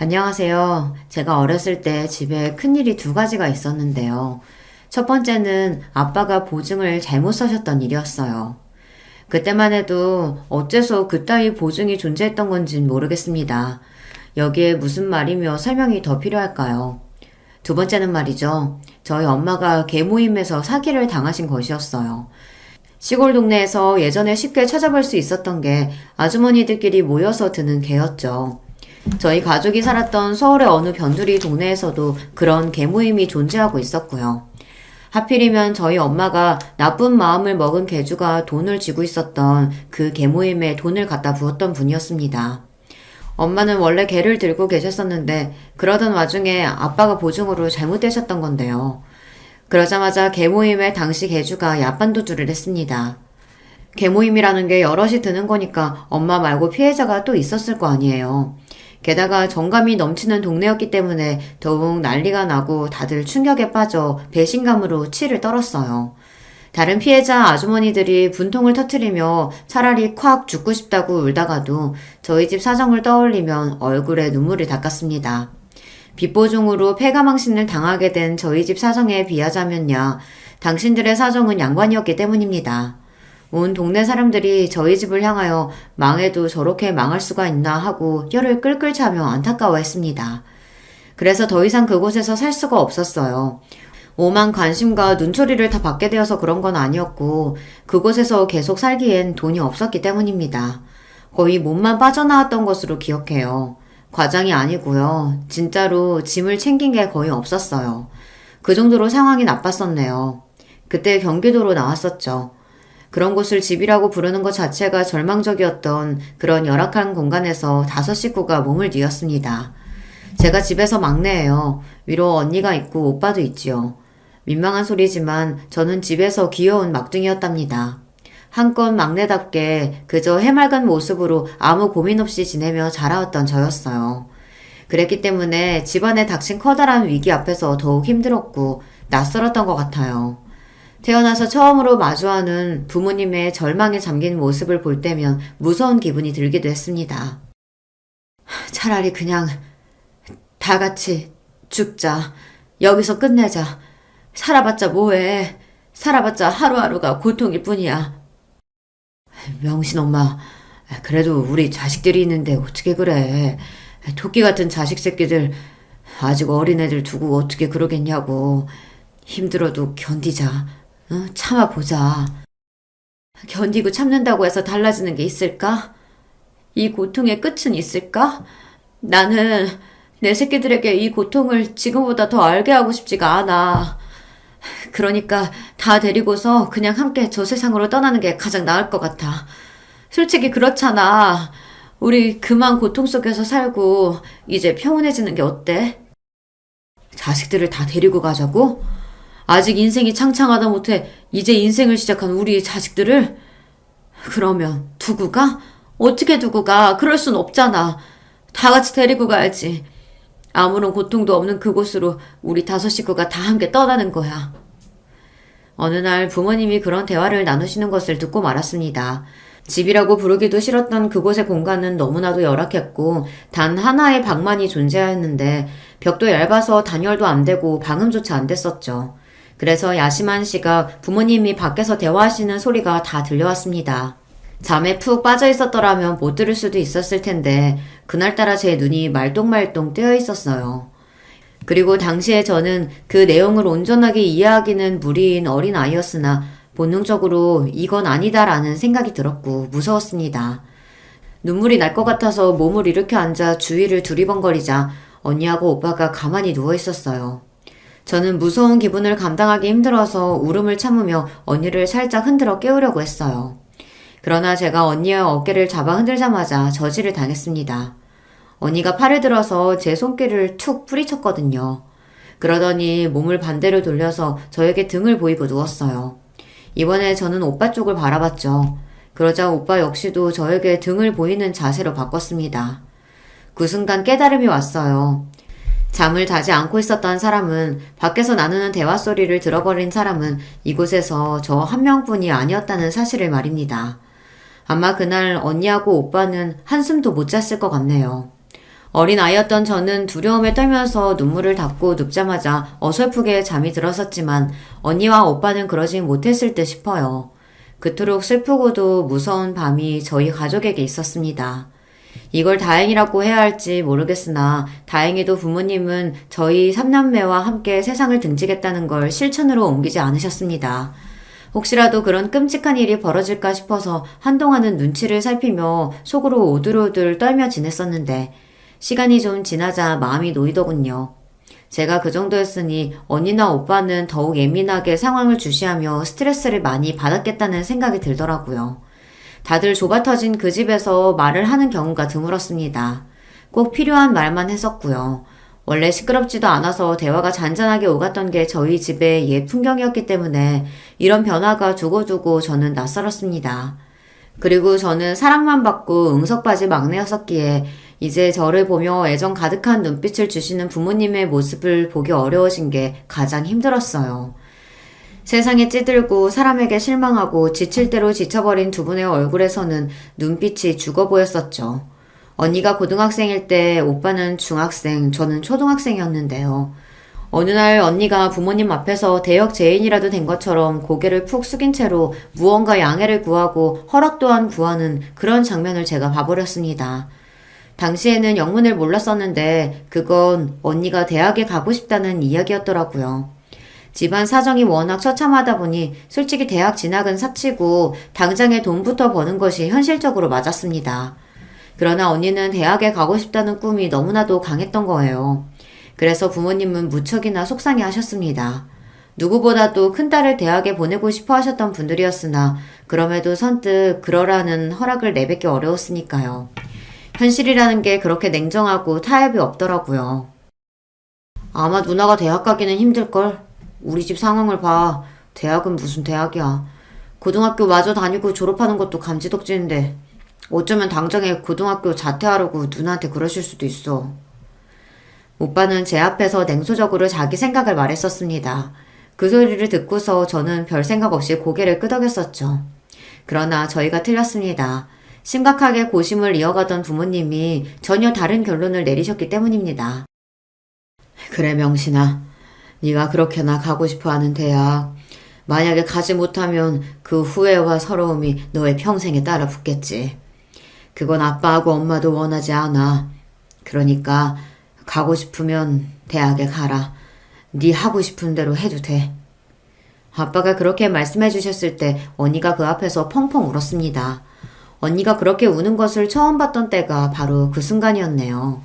안녕하세요. 제가 어렸을 때 집에 큰일이 두 가지가 있었는데요. 첫 번째는 아빠가 보증을 잘못 써셨던 일이었어요. 그때만 해도 어째서 그따위 보증이 존재했던 건진 모르겠습니다. 여기에 무슨 말이며 설명이 더 필요할까요? 두 번째는 말이죠. 저희 엄마가 계모임에서 사기를 당하신 것이었어요. 시골 동네에서 예전에 쉽게 찾아볼 수 있었던 게 아주머니들끼리 모여서 드는 개였죠. 저희 가족이 살았던 서울의 어느 변두리 동네에서도 그런 개모임이 존재하고 있었고요. 하필이면 저희 엄마가 나쁜 마음을 먹은 개주가 돈을 쥐고 있었던 그 개모임에 돈을 갖다 부었던 분이었습니다. 엄마는 원래 개를 들고 계셨었는데 그러던 와중에 아빠가 보증으로 잘못되셨던 건데요. 그러자마자 개모임에 당시 개주가 야반도주를 했습니다. 개모임이라는 게 여럿이 드는 거니까 엄마 말고 피해자가 또 있었을 거 아니에요. 게다가 정감이 넘치는 동네였기 때문에 더욱 난리가 나고 다들 충격에 빠져 배신감으로 치를 떨었어요. 다른 피해자 아주머니들이 분통을 터뜨리며 차라리 콱 죽고 싶다고 울다가도 저희 집 사정을 떠올리면 얼굴에 눈물을 닦았습니다. 빚보증으로 폐가망신을 당하게 된 저희 집 사정에 비하자면야 당신들의 사정은 양반이었기 때문입니다. 온 동네 사람들이 저희 집을 향하여 망해도 저렇게 망할 수가 있나 하고 혀를 끌끌 차며 안타까워했습니다. 그래서 더 이상 그곳에서 살 수가 없었어요. 오만 관심과 눈초리를 다 받게 되어서 그런 건 아니었고 그곳에서 계속 살기엔 돈이 없었기 때문입니다. 거의 몸만 빠져나왔던 것으로 기억해요. 과장이 아니고요. 진짜로 짐을 챙긴 게 거의 없었어요. 그 정도로 상황이 나빴었네요. 그때 경기도로 나왔었죠. 그런 곳을 집이라고 부르는 것 자체가 절망적이었던 그런 열악한 공간에서 5식구가 몸을 뉘었습니다. 제가 집에서 막내예요. 위로 언니가 있고 오빠도 있지요. 민망한 소리지만 저는 집에서 귀여운 막둥이였답니다. 한껏 막내답게 그저 해맑은 모습으로 아무 고민 없이 지내며 자라왔던 저였어요. 그랬기 때문에 집안에 닥친 커다란 위기 앞에서 더욱 힘들었고 낯설었던 것 같아요. 태어나서 처음으로 마주하는 부모님의 절망에 잠긴 모습을 볼 때면 무서운 기분이 들기도 했습니다. 차라리 그냥 다 같이 죽자. 여기서 끝내자. 살아봤자 뭐해. 살아봤자 하루하루가 고통일 뿐이야. 명신 엄마, 그래도 우리 자식들이 있는데 어떻게 그래. 토끼 같은 자식 새끼들, 아직 어린애들 두고 어떻게 그러겠냐고. 힘들어도 견디자. 참아보자. 견디고 참는다고 해서 달라지는 게 있을까? 이 고통의 끝은 있을까? 나는 내 새끼들에게 이 고통을 지금보다 더 알게 하고 싶지가 않아. 그러니까 다 데리고서 그냥 함께 저 세상으로 떠나는 게 가장 나을 것 같아. 솔직히 그렇잖아. 우리 그만 고통 속에서 살고 이제 평온해지는 게 어때? 자식들을 다 데리고 가자고? 아직 인생이 창창하다 못해 이제 인생을 시작한 우리 자식들을? 그러면 두고 가? 어떻게 두고 가? 그럴 순 없잖아. 다 같이 데리고 가야지. 아무런 고통도 없는 그곳으로 우리 5식구가 다 함께 떠나는 거야. 어느 날 부모님이 그런 대화를 나누시는 것을 듣고 말았습니다. 집이라고 부르기도 싫었던 그곳의 공간은 너무나도 열악했고 단 하나의 방만이 존재하였는데 벽도 얇아서 단열도 안 되고 방음조차 안 됐었죠. 그래서 야심한 씨가 부모님이 밖에서 대화하시는 소리가 다 들려왔습니다. 잠에 푹 빠져 있었더라면 못 들을 수도 있었을 텐데 그날따라 제 눈이 말똥말똥 뜨여 있었어요. 그리고 당시에 저는 그 내용을 온전하게 이해하기는 무리인 어린 아이였으나 본능적으로 이건 아니다라는 생각이 들었고 무서웠습니다. 눈물이 날 것 같아서 몸을 일으켜 앉아 주위를 두리번거리자 언니하고 오빠가 가만히 누워 있었어요. 저는 무서운 기분을 감당하기 힘들어서 울음을 참으며 언니를 살짝 흔들어 깨우려고 했어요. 그러나 제가 언니의 어깨를 잡아 흔들자마자 저지를 당했습니다. 언니가 팔을 들어서 제 손길을 툭 뿌리쳤거든요. 그러더니 몸을 반대로 돌려서 저에게 등을 보이고 누웠어요. 이번에 저는 오빠 쪽을 바라봤죠. 그러자 오빠 역시도 저에게 등을 보이는 자세로 바꿨습니다. 그 순간 깨달음이 왔어요. 잠을 자지 않고 있었던 사람은, 밖에서 나누는 대화 소리를 들어버린 사람은 이곳에서 저 한 명뿐이 아니었다는 사실을 말입니다. 아마 그날 언니하고 오빠는 한숨도 못 잤을 것 같네요. 어린아이였던 저는 두려움에 떨면서 눈물을 닦고 눕자마자 어설프게 잠이 들었었지만 언니와 오빠는 그러지 못했을 듯 싶어요. 그토록 슬프고도 무서운 밤이 저희 가족에게 있었습니다. 이걸 다행이라고 해야 할지 모르겠으나 다행히도 부모님은 저희 삼남매와 함께 세상을 등지겠다는 걸 실천으로 옮기지 않으셨습니다. 혹시라도 그런 끔찍한 일이 벌어질까 싶어서 한동안은 눈치를 살피며 속으로 오들오들 떨며 지냈었는데 시간이 좀 지나자 마음이 놓이더군요. 제가 그 정도였으니 언니나 오빠는 더욱 예민하게 상황을 주시하며 스트레스를 많이 받았겠다는 생각이 들더라고요. 다들 좁아터진 그 집에서 말을 하는 경우가 드물었습니다. 꼭 필요한 말만 했었고요. 원래 시끄럽지도 않아서 대화가 잔잔하게 오갔던 게 저희 집의 옛 풍경이었기 때문에 이런 변화가 두고두고 저는 낯설었습니다. 그리고 저는 사랑만 받고 응석바지 막내였었기에 이제 저를 보며 애정 가득한 눈빛을 주시는 부모님의 모습을 보기 어려워진 게 가장 힘들었어요. 세상에 찌들고 사람에게 실망하고 지칠 대로 지쳐버린 두 분의 얼굴에서는 눈빛이 죽어 보였었죠. 언니가 고등학생일 때 오빠는 중학생, 저는 초등학생이었는데요. 어느 날 언니가 부모님 앞에서 대역 죄인이라도 된 것처럼 고개를 푹 숙인 채로 무언가 양해를 구하고 허락 또한 구하는 그런 장면을 제가 봐버렸습니다. 당시에는 영문을 몰랐었는데 그건 언니가 대학에 가고 싶다는 이야기였더라고요. 집안 사정이 워낙 처참하다 보니 솔직히 대학 진학은 사치고 당장에 돈부터 버는 것이 현실적으로 맞았습니다. 그러나 언니는 대학에 가고 싶다는 꿈이 너무나도 강했던 거예요. 그래서 부모님은 무척이나 속상해 하셨습니다. 누구보다도 큰딸을 대학에 보내고 싶어 하셨던 분들이었으나 그럼에도 선뜻 그러라는 허락을 내뱉기 어려웠으니까요. 현실이라는 게 그렇게 냉정하고 타협이 없더라고요. 아마 누나가 대학 가기는 힘들걸. 우리 집 상황을 봐. 대학은 무슨 대학이야. 고등학교 마저 다니고 졸업하는 것도 감지덕지인데 어쩌면 당장에 고등학교 자퇴하려고 누나한테 그러실 수도 있어. 오빠는 제 앞에서 냉소적으로 자기 생각을 말했었습니다. 그 소리를 듣고서 저는 별 생각 없이 고개를 끄덕였었죠. 그러나 저희가 틀렸습니다. 심각하게 고심을 이어가던 부모님이 전혀 다른 결론을 내리셨기 때문입니다. 그래 명신아, 네가 그렇게나 가고 싶어하는 대학, 만약에 가지 못하면 그 후회와 서러움이 너의 평생에 따라 붙겠지. 그건 아빠하고 엄마도 원하지 않아. 그러니까 가고 싶으면 대학에 가라. 네 하고 싶은 대로 해도 돼. 아빠가 그렇게 말씀해 주셨을 때 언니가 그 앞에서 펑펑 울었습니다. 언니가 그렇게 우는 것을 처음 봤던 때가 바로 그 순간이었네요.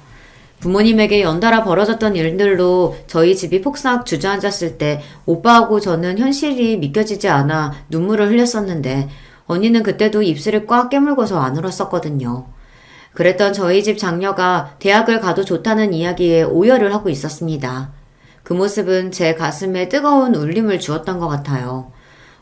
부모님에게 연달아 벌어졌던 일들로 저희 집이 폭삭 주저앉았을 때 오빠하고 저는 현실이 믿겨지지 않아 눈물을 흘렸었는데 언니는 그때도 입술을 꽉 깨물고서 안 울었었거든요. 그랬던 저희 집 장녀가 대학을 가도 좋다는 이야기에 오열을 하고 있었습니다. 그 모습은 제 가슴에 뜨거운 울림을 주었던 것 같아요.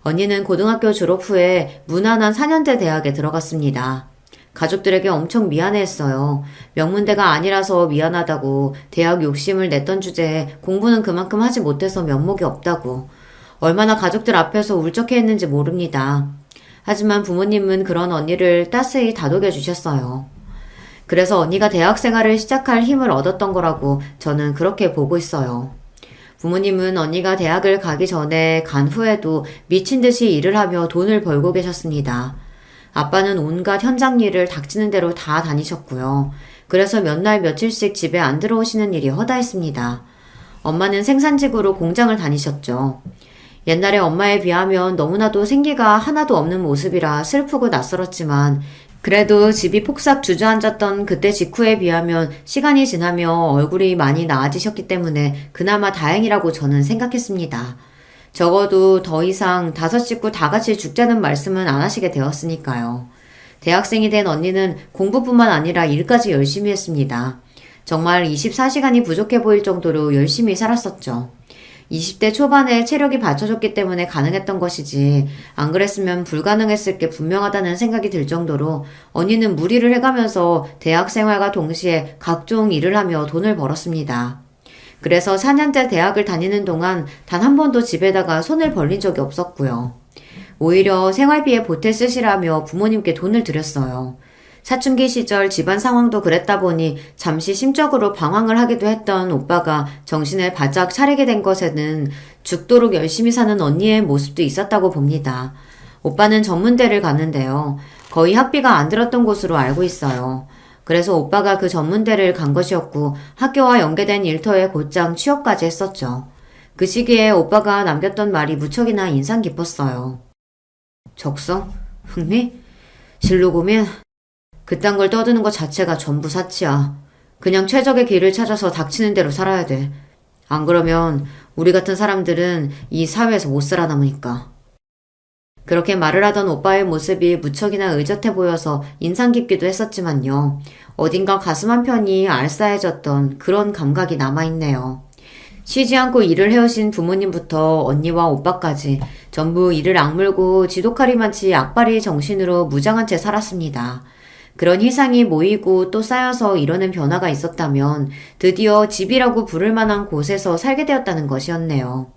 언니는 고등학교 졸업 후에 무난한 4년제 대학에 들어갔습니다. 가족들에게 엄청 미안해했어요. 명문대가 아니라서 미안하다고, 대학 욕심을 냈던 주제에 공부는 그만큼 하지 못해서 면목이 없다고, 얼마나 가족들 앞에서 울적해했는지 모릅니다. 하지만 부모님은 그런 언니를 따스히 다독여 주셨어요. 그래서 언니가 대학 생활을 시작할 힘을 얻었던 거라고 저는 그렇게 보고 있어요. 부모님은 언니가 대학을 가기 전에 간 후에도 미친 듯이 일을 하며 돈을 벌고 계셨습니다. 아빠는 온갖 현장 일을 닥치는 대로 다 다니셨고요. 그래서 몇 날 며칠씩 집에 안 들어오시는 일이 허다했습니다. 엄마는 생산직으로 공장을 다니셨죠. 옛날에 엄마에 비하면 너무나도 생기가 하나도 없는 모습이라 슬프고 낯설었지만 그래도 집이 폭삭 주저앉았던 그때 직후에 비하면 시간이 지나며 얼굴이 많이 나아지셨기 때문에 그나마 다행이라고 저는 생각했습니다. 적어도 더 이상 5식구 다 같이 죽자는 말씀은 안 하시게 되었으니까요. 대학생이 된 언니는 공부뿐만 아니라 일까지 열심히 했습니다. 정말 24시간이 부족해 보일 정도로 열심히 살았었죠. 20대 초반에 체력이 받쳐줬기 때문에 가능했던 것이지 안 그랬으면 불가능했을 게 분명하다는 생각이 들 정도로 언니는 무리를 해가면서 대학 생활과 동시에 각종 일을 하며 돈을 벌었습니다. 그래서 4년제 대학을 다니는 동안 단 한 번도 집에다가 손을 벌린 적이 없었고요. 오히려 생활비에 보태 쓰시라며 부모님께 돈을 드렸어요. 사춘기 시절 집안 상황도 그랬다 보니 잠시 심적으로 방황을 하기도 했던 오빠가 정신을 바짝 차리게 된 것에는 죽도록 열심히 사는 언니의 모습도 있었다고 봅니다. 오빠는 전문대를 갔는데요. 거의 학비가 안 들었던 곳으로 알고 있어요. 그래서 오빠가 그 전문대를 간 것이었고 학교와 연계된 일터에 곧장 취업까지 했었죠. 그 시기에 오빠가 남겼던 말이 무척이나 인상 깊었어요. 적성? 흥미? 진로 고민? 그딴 걸 떠드는 것 자체가 전부 사치야. 그냥 최적의 길을 찾아서 닥치는 대로 살아야 돼. 안 그러면 우리 같은 사람들은 이 사회에서 못 살아남으니까. 그렇게 말을 하던 오빠의 모습이 무척이나 의젓해 보여서 인상 깊기도 했었지만요. 어딘가 가슴 한편이 알싸해졌던 그런 감각이 남아있네요. 쉬지 않고 일을 해오신 부모님부터 언니와 오빠까지 전부 이를 악물고 지독하리만치 악바리 정신으로 무장한 채 살았습니다. 그런 희상이 모이고 또 쌓여서 이러는 변화가 있었다면 드디어 집이라고 부를 만한 곳에서 살게 되었다는 것이었네요.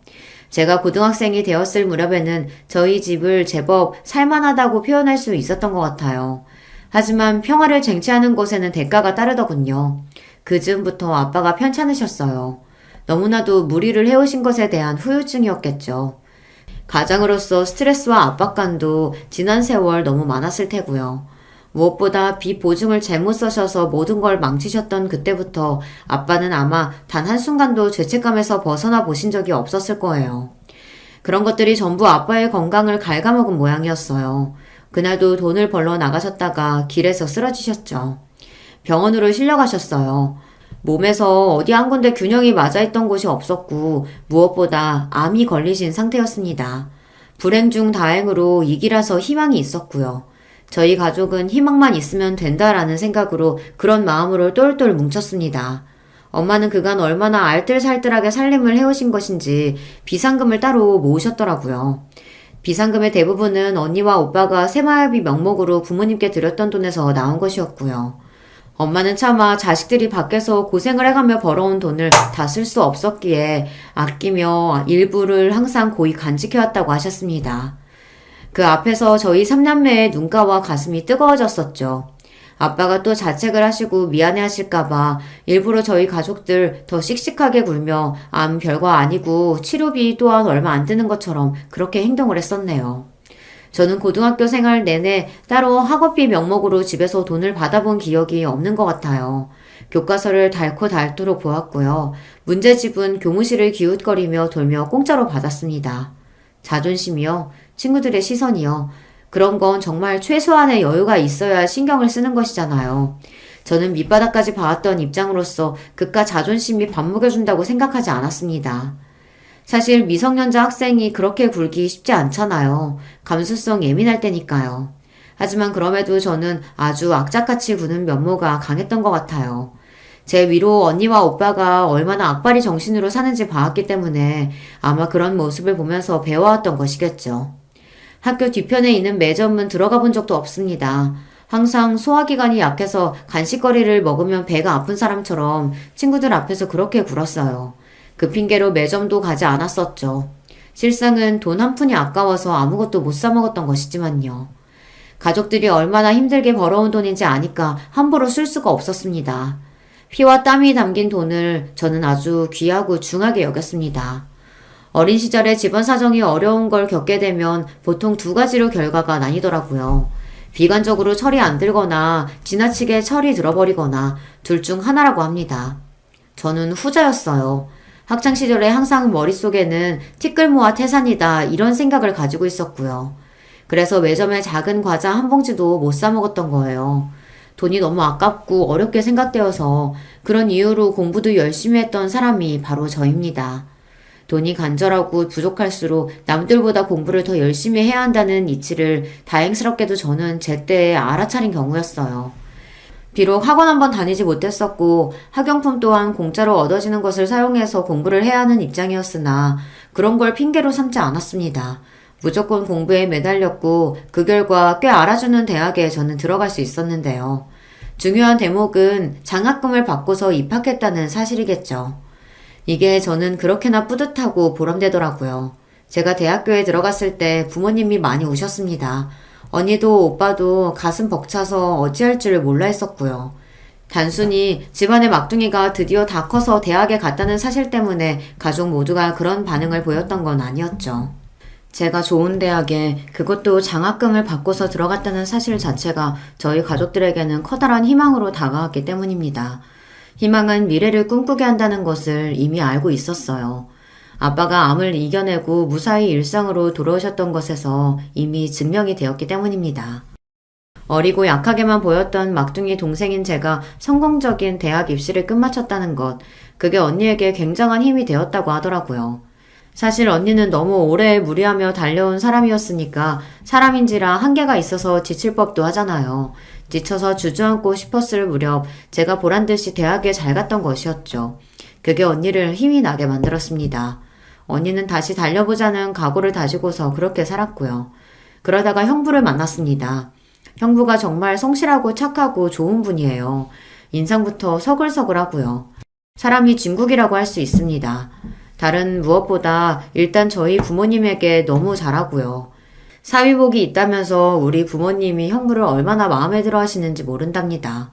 제가 고등학생이 되었을 무렵에는 저희 집을 제법 살만하다고 표현할 수 있었던 것 같아요. 하지만 평화를 쟁취하는 곳에는 대가가 따르더군요. 그 즈음부터 아빠가 편찮으셨어요. 너무나도 무리를 해오신 것에 대한 후유증이었겠죠. 가장으로서 스트레스와 압박감도 지난 세월 너무 많았을 테고요. 무엇보다 비보증을 잘못 써셔서 모든 걸 망치셨던 그때부터 아빠는 아마 단 한순간도 죄책감에서 벗어나 보신 적이 없었을 거예요. 그런 것들이 전부 아빠의 건강을 갉아먹은 모양이었어요. 그날도 돈을 벌러 나가셨다가 길에서 쓰러지셨죠. 병원으로 실려가셨어요. 몸에서 어디 한 군데 균형이 맞아 있던 곳이 없었고 무엇보다 암이 걸리신 상태였습니다. 불행 중 다행으로 이기라서 희망이 있었고요. 저희 가족은 희망만 있으면 된다라는 생각으로 그런 마음으로 똘똘 뭉쳤습니다. 엄마는 그간 얼마나 알뜰살뜰하게 살림을 해오신 것인지 비상금을 따로 모으셨더라고요. 비상금의 대부분은 언니와 오빠가 새마을비 명목으로 부모님께 드렸던 돈에서 나온 것이었고요. 엄마는 차마 자식들이 밖에서 고생을 해가며 벌어온 돈을 다 쓸 수 없었기에 아끼며 일부를 항상 고이 간직해왔다고 하셨습니다. 그 앞에서 저희 삼남매의 눈가와 가슴이 뜨거워졌었죠. 아빠가 또 자책을 하시고 미안해 하실까봐 일부러 저희 가족들 더 씩씩하게 굴며 암 별거 아니고 치료비 또한 얼마 안 드는 것처럼 그렇게 행동을 했었네요. 저는 고등학교 생활 내내 따로 학업비 명목으로 집에서 돈을 받아본 기억이 없는 것 같아요. 교과서를 닳고 닳도록 보았고요. 문제집은 교무실을 기웃거리며 돌며 공짜로 받았습니다. 자존심이요. 친구들의 시선이요. 그런 건 정말 최소한의 여유가 있어야 신경을 쓰는 것이잖아요. 저는 밑바닥까지 봐왔던 입장으로서 그깟 자존심이 밥먹여준다고 생각하지 않았습니다. 사실 미성년자 학생이 그렇게 굴기 쉽지 않잖아요. 감수성 예민할 때니까요. 하지만 그럼에도 저는 아주 악착같이 구는 면모가 강했던 것 같아요. 제 위로 언니와 오빠가 얼마나 악바리 정신으로 사는지 봐왔기 때문에 아마 그런 모습을 보면서 배워왔던 것이겠죠. 학교 뒤편에 있는 매점은 들어가 본 적도 없습니다. 항상 소화기관이 약해서 간식거리를 먹으면 배가 아픈 사람처럼 친구들 앞에서 그렇게 굴었어요. 그 핑계로 매점도 가지 않았었죠. 실상은 돈 한 푼이 아까워서 아무것도 못 사 먹었던 것이지만요. 가족들이 얼마나 힘들게 벌어온 돈인지 아니까 함부로 쓸 수가 없었습니다. 피와 땀이 담긴 돈을 저는 아주 귀하고 중하게 여겼습니다. 어린 시절에 집안 사정이 어려운 걸 겪게 되면 보통 두 가지로 결과가 나뉘더라고요. 비관적으로 철이 안 들거나 지나치게 철이 들어버리거나 둘 중 하나라고 합니다. 저는 후자였어요. 학창시절에 항상 머릿속에는 티끌모아 태산이다 이런 생각을 가지고 있었고요. 그래서 매점에 작은 과자 한 봉지도 못 사 먹었던 거예요. 돈이 너무 아깝고 어렵게 생각되어서 그런 이유로 공부도 열심히 했던 사람이 바로 저입니다. 돈이 간절하고 부족할수록 남들보다 공부를 더 열심히 해야 한다는 이치를 다행스럽게도 저는 제때에 알아차린 경우였어요. 비록 학원 한번 다니지 못했었고 학용품 또한 공짜로 얻어지는 것을 사용해서 공부를 해야 하는 입장이었으나 그런 걸 핑계로 삼지 않았습니다. 무조건 공부에 매달렸고 그 결과 꽤 알아주는 대학에 저는 들어갈 수 있었는데요. 중요한 대목은 장학금을 받고서 입학했다는 사실이겠죠. 이게 저는 그렇게나 뿌듯하고 보람되더라고요. 제가 대학교에 들어갔을 때 부모님이 많이 우셨습니다. 언니도 오빠도 가슴 벅차서 어찌할 줄을 몰라 했었고요. 단순히 집안의 막둥이가 드디어 다 커서 대학에 갔다는 사실 때문에 가족 모두가 그런 반응을 보였던 건 아니었죠. 제가 좋은 대학에 그것도 장학금을 받고서 들어갔다는 사실 자체가 저희 가족들에게는 커다란 희망으로 다가왔기 때문입니다. 희망은 미래를 꿈꾸게 한다는 것을 이미 알고 있었어요. 아빠가 암을 이겨내고 무사히 일상으로 돌아오셨던 것에서 이미 증명이 되었기 때문입니다. 어리고 약하게만 보였던 막둥이 동생인 제가 성공적인 대학 입시를 끝마쳤다는 것, 그게 언니에게 굉장한 힘이 되었다고 하더라고요. 사실 언니는 너무 오래 무리하며 달려온 사람이었으니까 사람인지라 한계가 있어서 지칠 법도 하잖아요. 지쳐서 주저앉고 싶었을 무렵 제가 보란듯이 대학에 잘 갔던 것이었죠. 그게 언니를 힘이 나게 만들었습니다. 언니는 다시 달려보자는 각오를 다지고서 그렇게 살았고요. 그러다가 형부를 만났습니다. 형부가 정말 성실하고 착하고 좋은 분이에요. 인상부터 서글서글하고요. 사람이 진국이라고 할 수 있습니다. 다른 무엇보다 일단 저희 부모님에게 너무 잘하고요. 사위복이 있다면서 우리 부모님이 형부를 얼마나 마음에 들어 하시는지 모른답니다.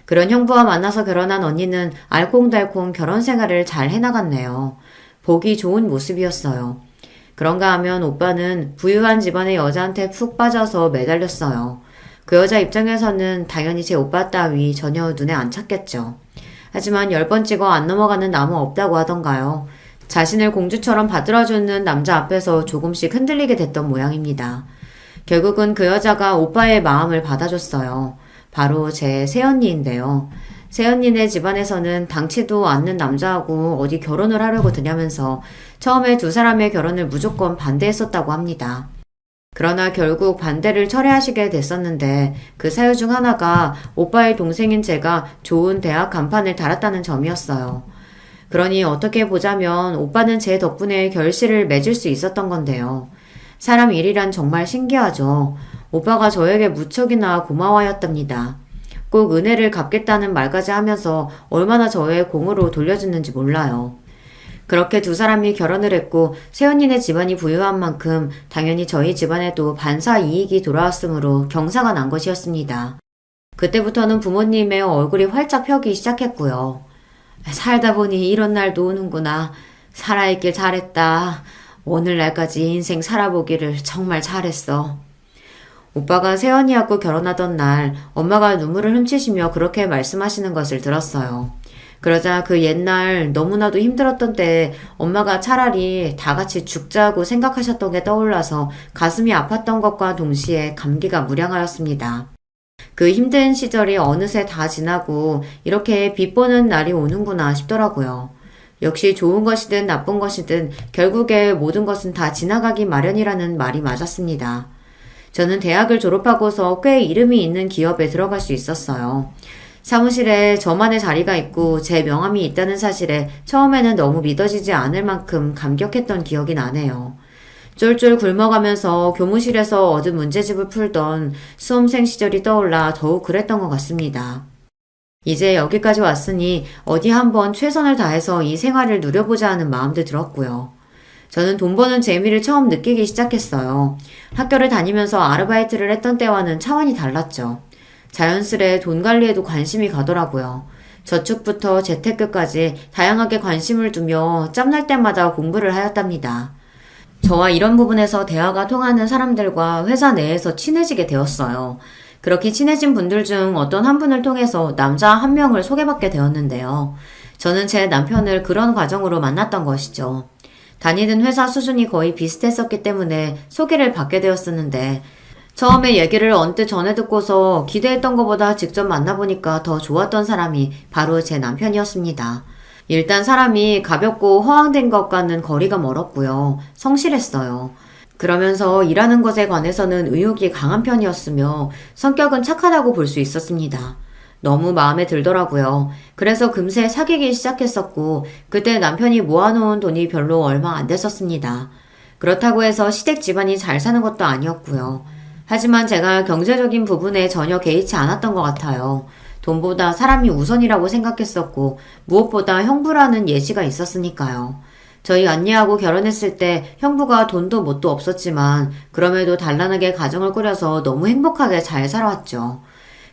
그런 형부와 만나서 결혼한 언니는 알콩달콩 결혼 생활을 잘 해나갔네요. 보기 좋은 모습이었어요. 그런가 하면 오빠는 부유한 집안의 여자한테 푹 빠져서 매달렸어요. 그 여자 입장에서는 당연히 제 오빠 따위 전혀 눈에 안 찼겠죠. 하지만 10번 찍어 안 넘어가는 나무 없다고 하던가요. 자신을 공주처럼 받들어주는 남자 앞에서 조금씩 흔들리게 됐던 모양입니다. 결국은 그 여자가 오빠의 마음을 받아줬어요. 바로 제 새언니인데요. 새언니네 집안에서는 당치도 않는 남자하고 어디 결혼을 하려고 드냐면서 처음에 두 사람의 결혼을 무조건 반대했었다고 합니다. 그러나 결국 반대를 철회하시게 됐었는데 그 사유 중 하나가 오빠의 동생인 제가 좋은 대학 간판을 달았다는 점이었어요. 그러니 어떻게 보자면 오빠는 제 덕분에 결실을 맺을 수 있었던 건데요. 사람 일이란 정말 신기하죠. 오빠가 저에게 무척이나 고마워하였답니다. 꼭 은혜를 갚겠다는 말까지 하면서 얼마나 저의 공으로 돌려주는지 몰라요. 그렇게 두 사람이 결혼을 했고 새언니네 집안이 부유한 만큼 당연히 저희 집안에도 반사 이익이 돌아왔으므로 경사가 난 것이었습니다. 그때부터는 부모님의 얼굴이 활짝 펴기 시작했고요. 살다 보니 이런 날도 오는구나. 살아있길 잘했다. 오늘날까지 인생 살아보기를 정말 잘했어. 오빠가 새언니하고 결혼하던 날 엄마가 눈물을 훔치시며 그렇게 말씀하시는 것을 들었어요. 그러자 그 옛날 너무나도 힘들었던 때에 엄마가 차라리 다 같이 죽자고 생각하셨던 게 떠올라서 가슴이 아팠던 것과 동시에 감기가 무량하였습니다. 그 힘든 시절이 어느새 다 지나고 이렇게 빛보는 날이 오는구나 싶더라고요. 역시 좋은 것이든 나쁜 것이든 결국에 모든 것은 다 지나가기 마련이라는 말이 맞았습니다. 저는 대학을 졸업하고서 꽤 이름이 있는 기업에 들어갈 수 있었어요. 사무실에 저만의 자리가 있고 제 명함이 있다는 사실에 처음에는 너무 믿어지지 않을 만큼 감격했던 기억이 나네요. 쫄쫄 굶어가면서 교무실에서 얻은 문제집을 풀던 수험생 시절이 떠올라 더욱 그랬던 것 같습니다. 이제 여기까지 왔으니 어디 한번 최선을 다해서 이 생활을 누려보자 하는 마음도 들었고요. 저는 돈 버는 재미를 처음 느끼기 시작했어요. 학교를 다니면서 아르바이트를 했던 때와는 차원이 달랐죠. 자연스레 돈 관리에도 관심이 가더라고요. 저축부터 재테크까지 다양하게 관심을 두며 짬날 때마다 공부를 하였답니다. 저와 이런 부분에서 대화가 통하는 사람들과 회사 내에서 친해지게 되었어요. 그렇게 친해진 분들 중 어떤 한 분을 통해서 남자 한 명을 소개받게 되었는데요. 저는 제 남편을 그런 과정으로 만났던 것이죠. 다니던 회사 수준이 거의 비슷했었기 때문에 소개를 받게 되었었는데 처음에 얘기를 언뜻 전해 듣고서 기대했던 것보다 직접 만나보니까 더 좋았던 사람이 바로 제 남편이었습니다. 일단 사람이 가볍고 허황된 것과는 거리가 멀었고요. 성실했어요. 그러면서 일하는 것에 관해서는 의욕이 강한 편이었으며 성격은 착하다고 볼 수 있었습니다. 너무 마음에 들더라고요. 그래서 금세 사귀기 시작했었고 그때 남편이 모아놓은 돈이 별로 얼마 안 됐었습니다. 그렇다고 해서 시댁 집안이 잘 사는 것도 아니었고요. 하지만 제가 경제적인 부분에 전혀 개의치 않았던 것 같아요. 돈보다 사람이 우선이라고 생각했었고 무엇보다 형부라는 예시가 있었으니까요. 저희 언니하고 결혼했을 때 형부가 돈도 뭣도 없었지만 그럼에도 단란하게 가정을 꾸려서 너무 행복하게 잘 살아왔죠.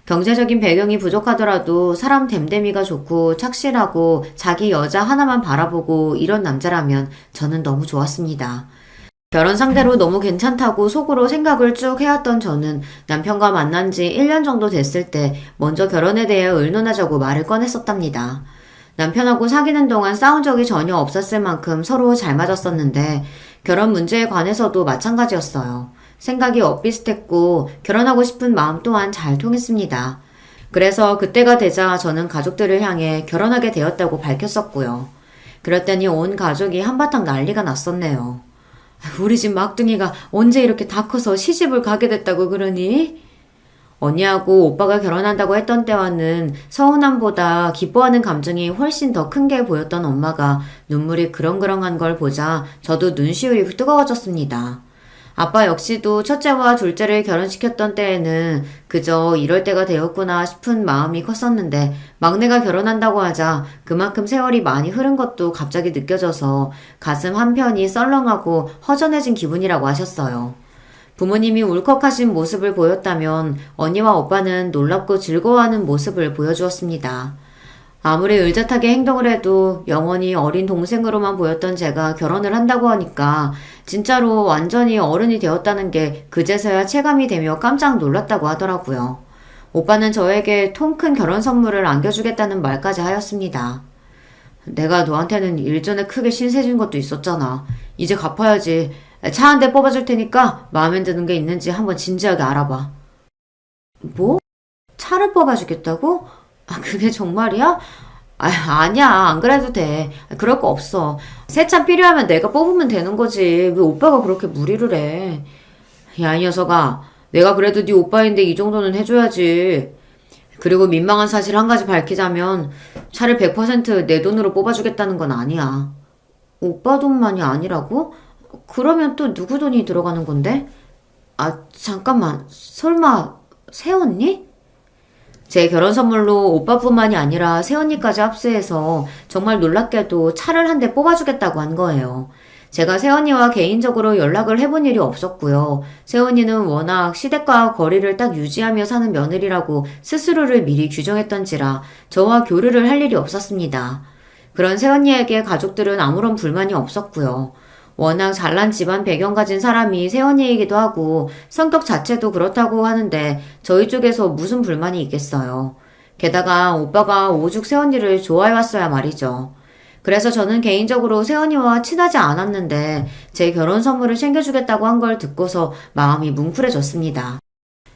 경제적인 배경이 부족하더라도 사람 됨됨이가 좋고 착실하고 자기 여자 하나만 바라보고 이런 남자라면 저는 너무 좋았습니다. 결혼 상대로 너무 괜찮다고 속으로 생각을 쭉 해왔던 저는 남편과 만난 지 1년 정도 됐을 때 먼저 결혼에 대해 의논하자고 말을 꺼냈었답니다. 남편하고 사귀는 동안 싸운 적이 전혀 없었을 만큼 서로 잘 맞았었는데 결혼 문제에 관해서도 마찬가지였어요. 생각이 엇비슷했고 결혼하고 싶은 마음 또한 잘 통했습니다. 그래서 그때가 되자 저는 가족들을 향해 결혼하게 되었다고 밝혔었고요. 그랬더니 온 가족이 한바탕 난리가 났었네요. 우리 집 막둥이가 언제 이렇게 다 커서 시집을 가게 됐다고 그러니? 언니하고 오빠가 결혼한다고 했던 때와는 서운함보다 기뻐하는 감정이 훨씬 더 큰 게 보였던 엄마가 눈물이 그렁그렁한 걸 보자 저도 눈시울이 뜨거워졌습니다. 아빠 역시도 첫째와 둘째를 결혼시켰던 때에는 그저 이럴 때가 되었구나 싶은 마음이 컸었는데 막내가 결혼한다고 하자 그만큼 세월이 많이 흐른 것도 갑자기 느껴져서 가슴 한편이 썰렁하고 허전해진 기분이라고 하셨어요. 부모님이 울컥하신 모습을 보였다면 언니와 오빠는 놀랍고 즐거워하는 모습을 보여주었습니다. 아무리 의젓하게 행동을 해도 영원히 어린 동생으로만 보였던 제가 결혼을 한다고 하니까 진짜로 완전히 어른이 되었다는 게 그제서야 체감이 되며 깜짝 놀랐다고 하더라고요. 오빠는 저에게 통 큰 결혼 선물을 안겨주겠다는 말까지 하였습니다. 내가 너한테는 일전에 크게 신세 진 것도 있었잖아. 이제 갚아야지. 차 한 대 뽑아줄 테니까 마음에 드는 게 있는지 한번 진지하게 알아봐. 뭐? 차를 뽑아주겠다고? 그게 정말이야? 아니야. 안 그래도 돼. 그럴 거 없어. 새 차 필요하면 내가 뽑으면 되는 거지. 왜 오빠가 그렇게 무리를 해? 야, 이 녀석아. 내가 그래도 네 오빠인데 이 정도는 해줘야지. 그리고 민망한 사실 한 가지 밝히자면 차를 100% 내 돈으로 뽑아주겠다는 건 아니야. 오빠 돈만이 아니라고? 그러면 또 누구 돈이 들어가는 건데? 잠깐만. 설마 새언니? 제 결혼 선물로 오빠뿐만이 아니라 새언니까지 합세해서 정말 놀랍게도 차를 한 대 뽑아주겠다고 한 거예요. 제가 새언니와 개인적으로 연락을 해본 일이 없었고요. 새언니는 워낙 시댁과 거리를 딱 유지하며 사는 며느리라고 스스로를 미리 규정했던지라 저와 교류를 할 일이 없었습니다. 그런 새언니에게 가족들은 아무런 불만이 없었고요. 워낙 잘난 집안 배경 가진 사람이 새언니이기도 하고 성격 자체도 그렇다고 하는데 저희 쪽에서 무슨 불만이 있겠어요. 게다가 오빠가 오죽 새언니를 좋아해왔어야 말이죠. 그래서 저는 개인적으로 새언니와 친하지 않았는데 제 결혼 선물을 챙겨주겠다고 한 걸 듣고서 마음이 뭉클해졌습니다.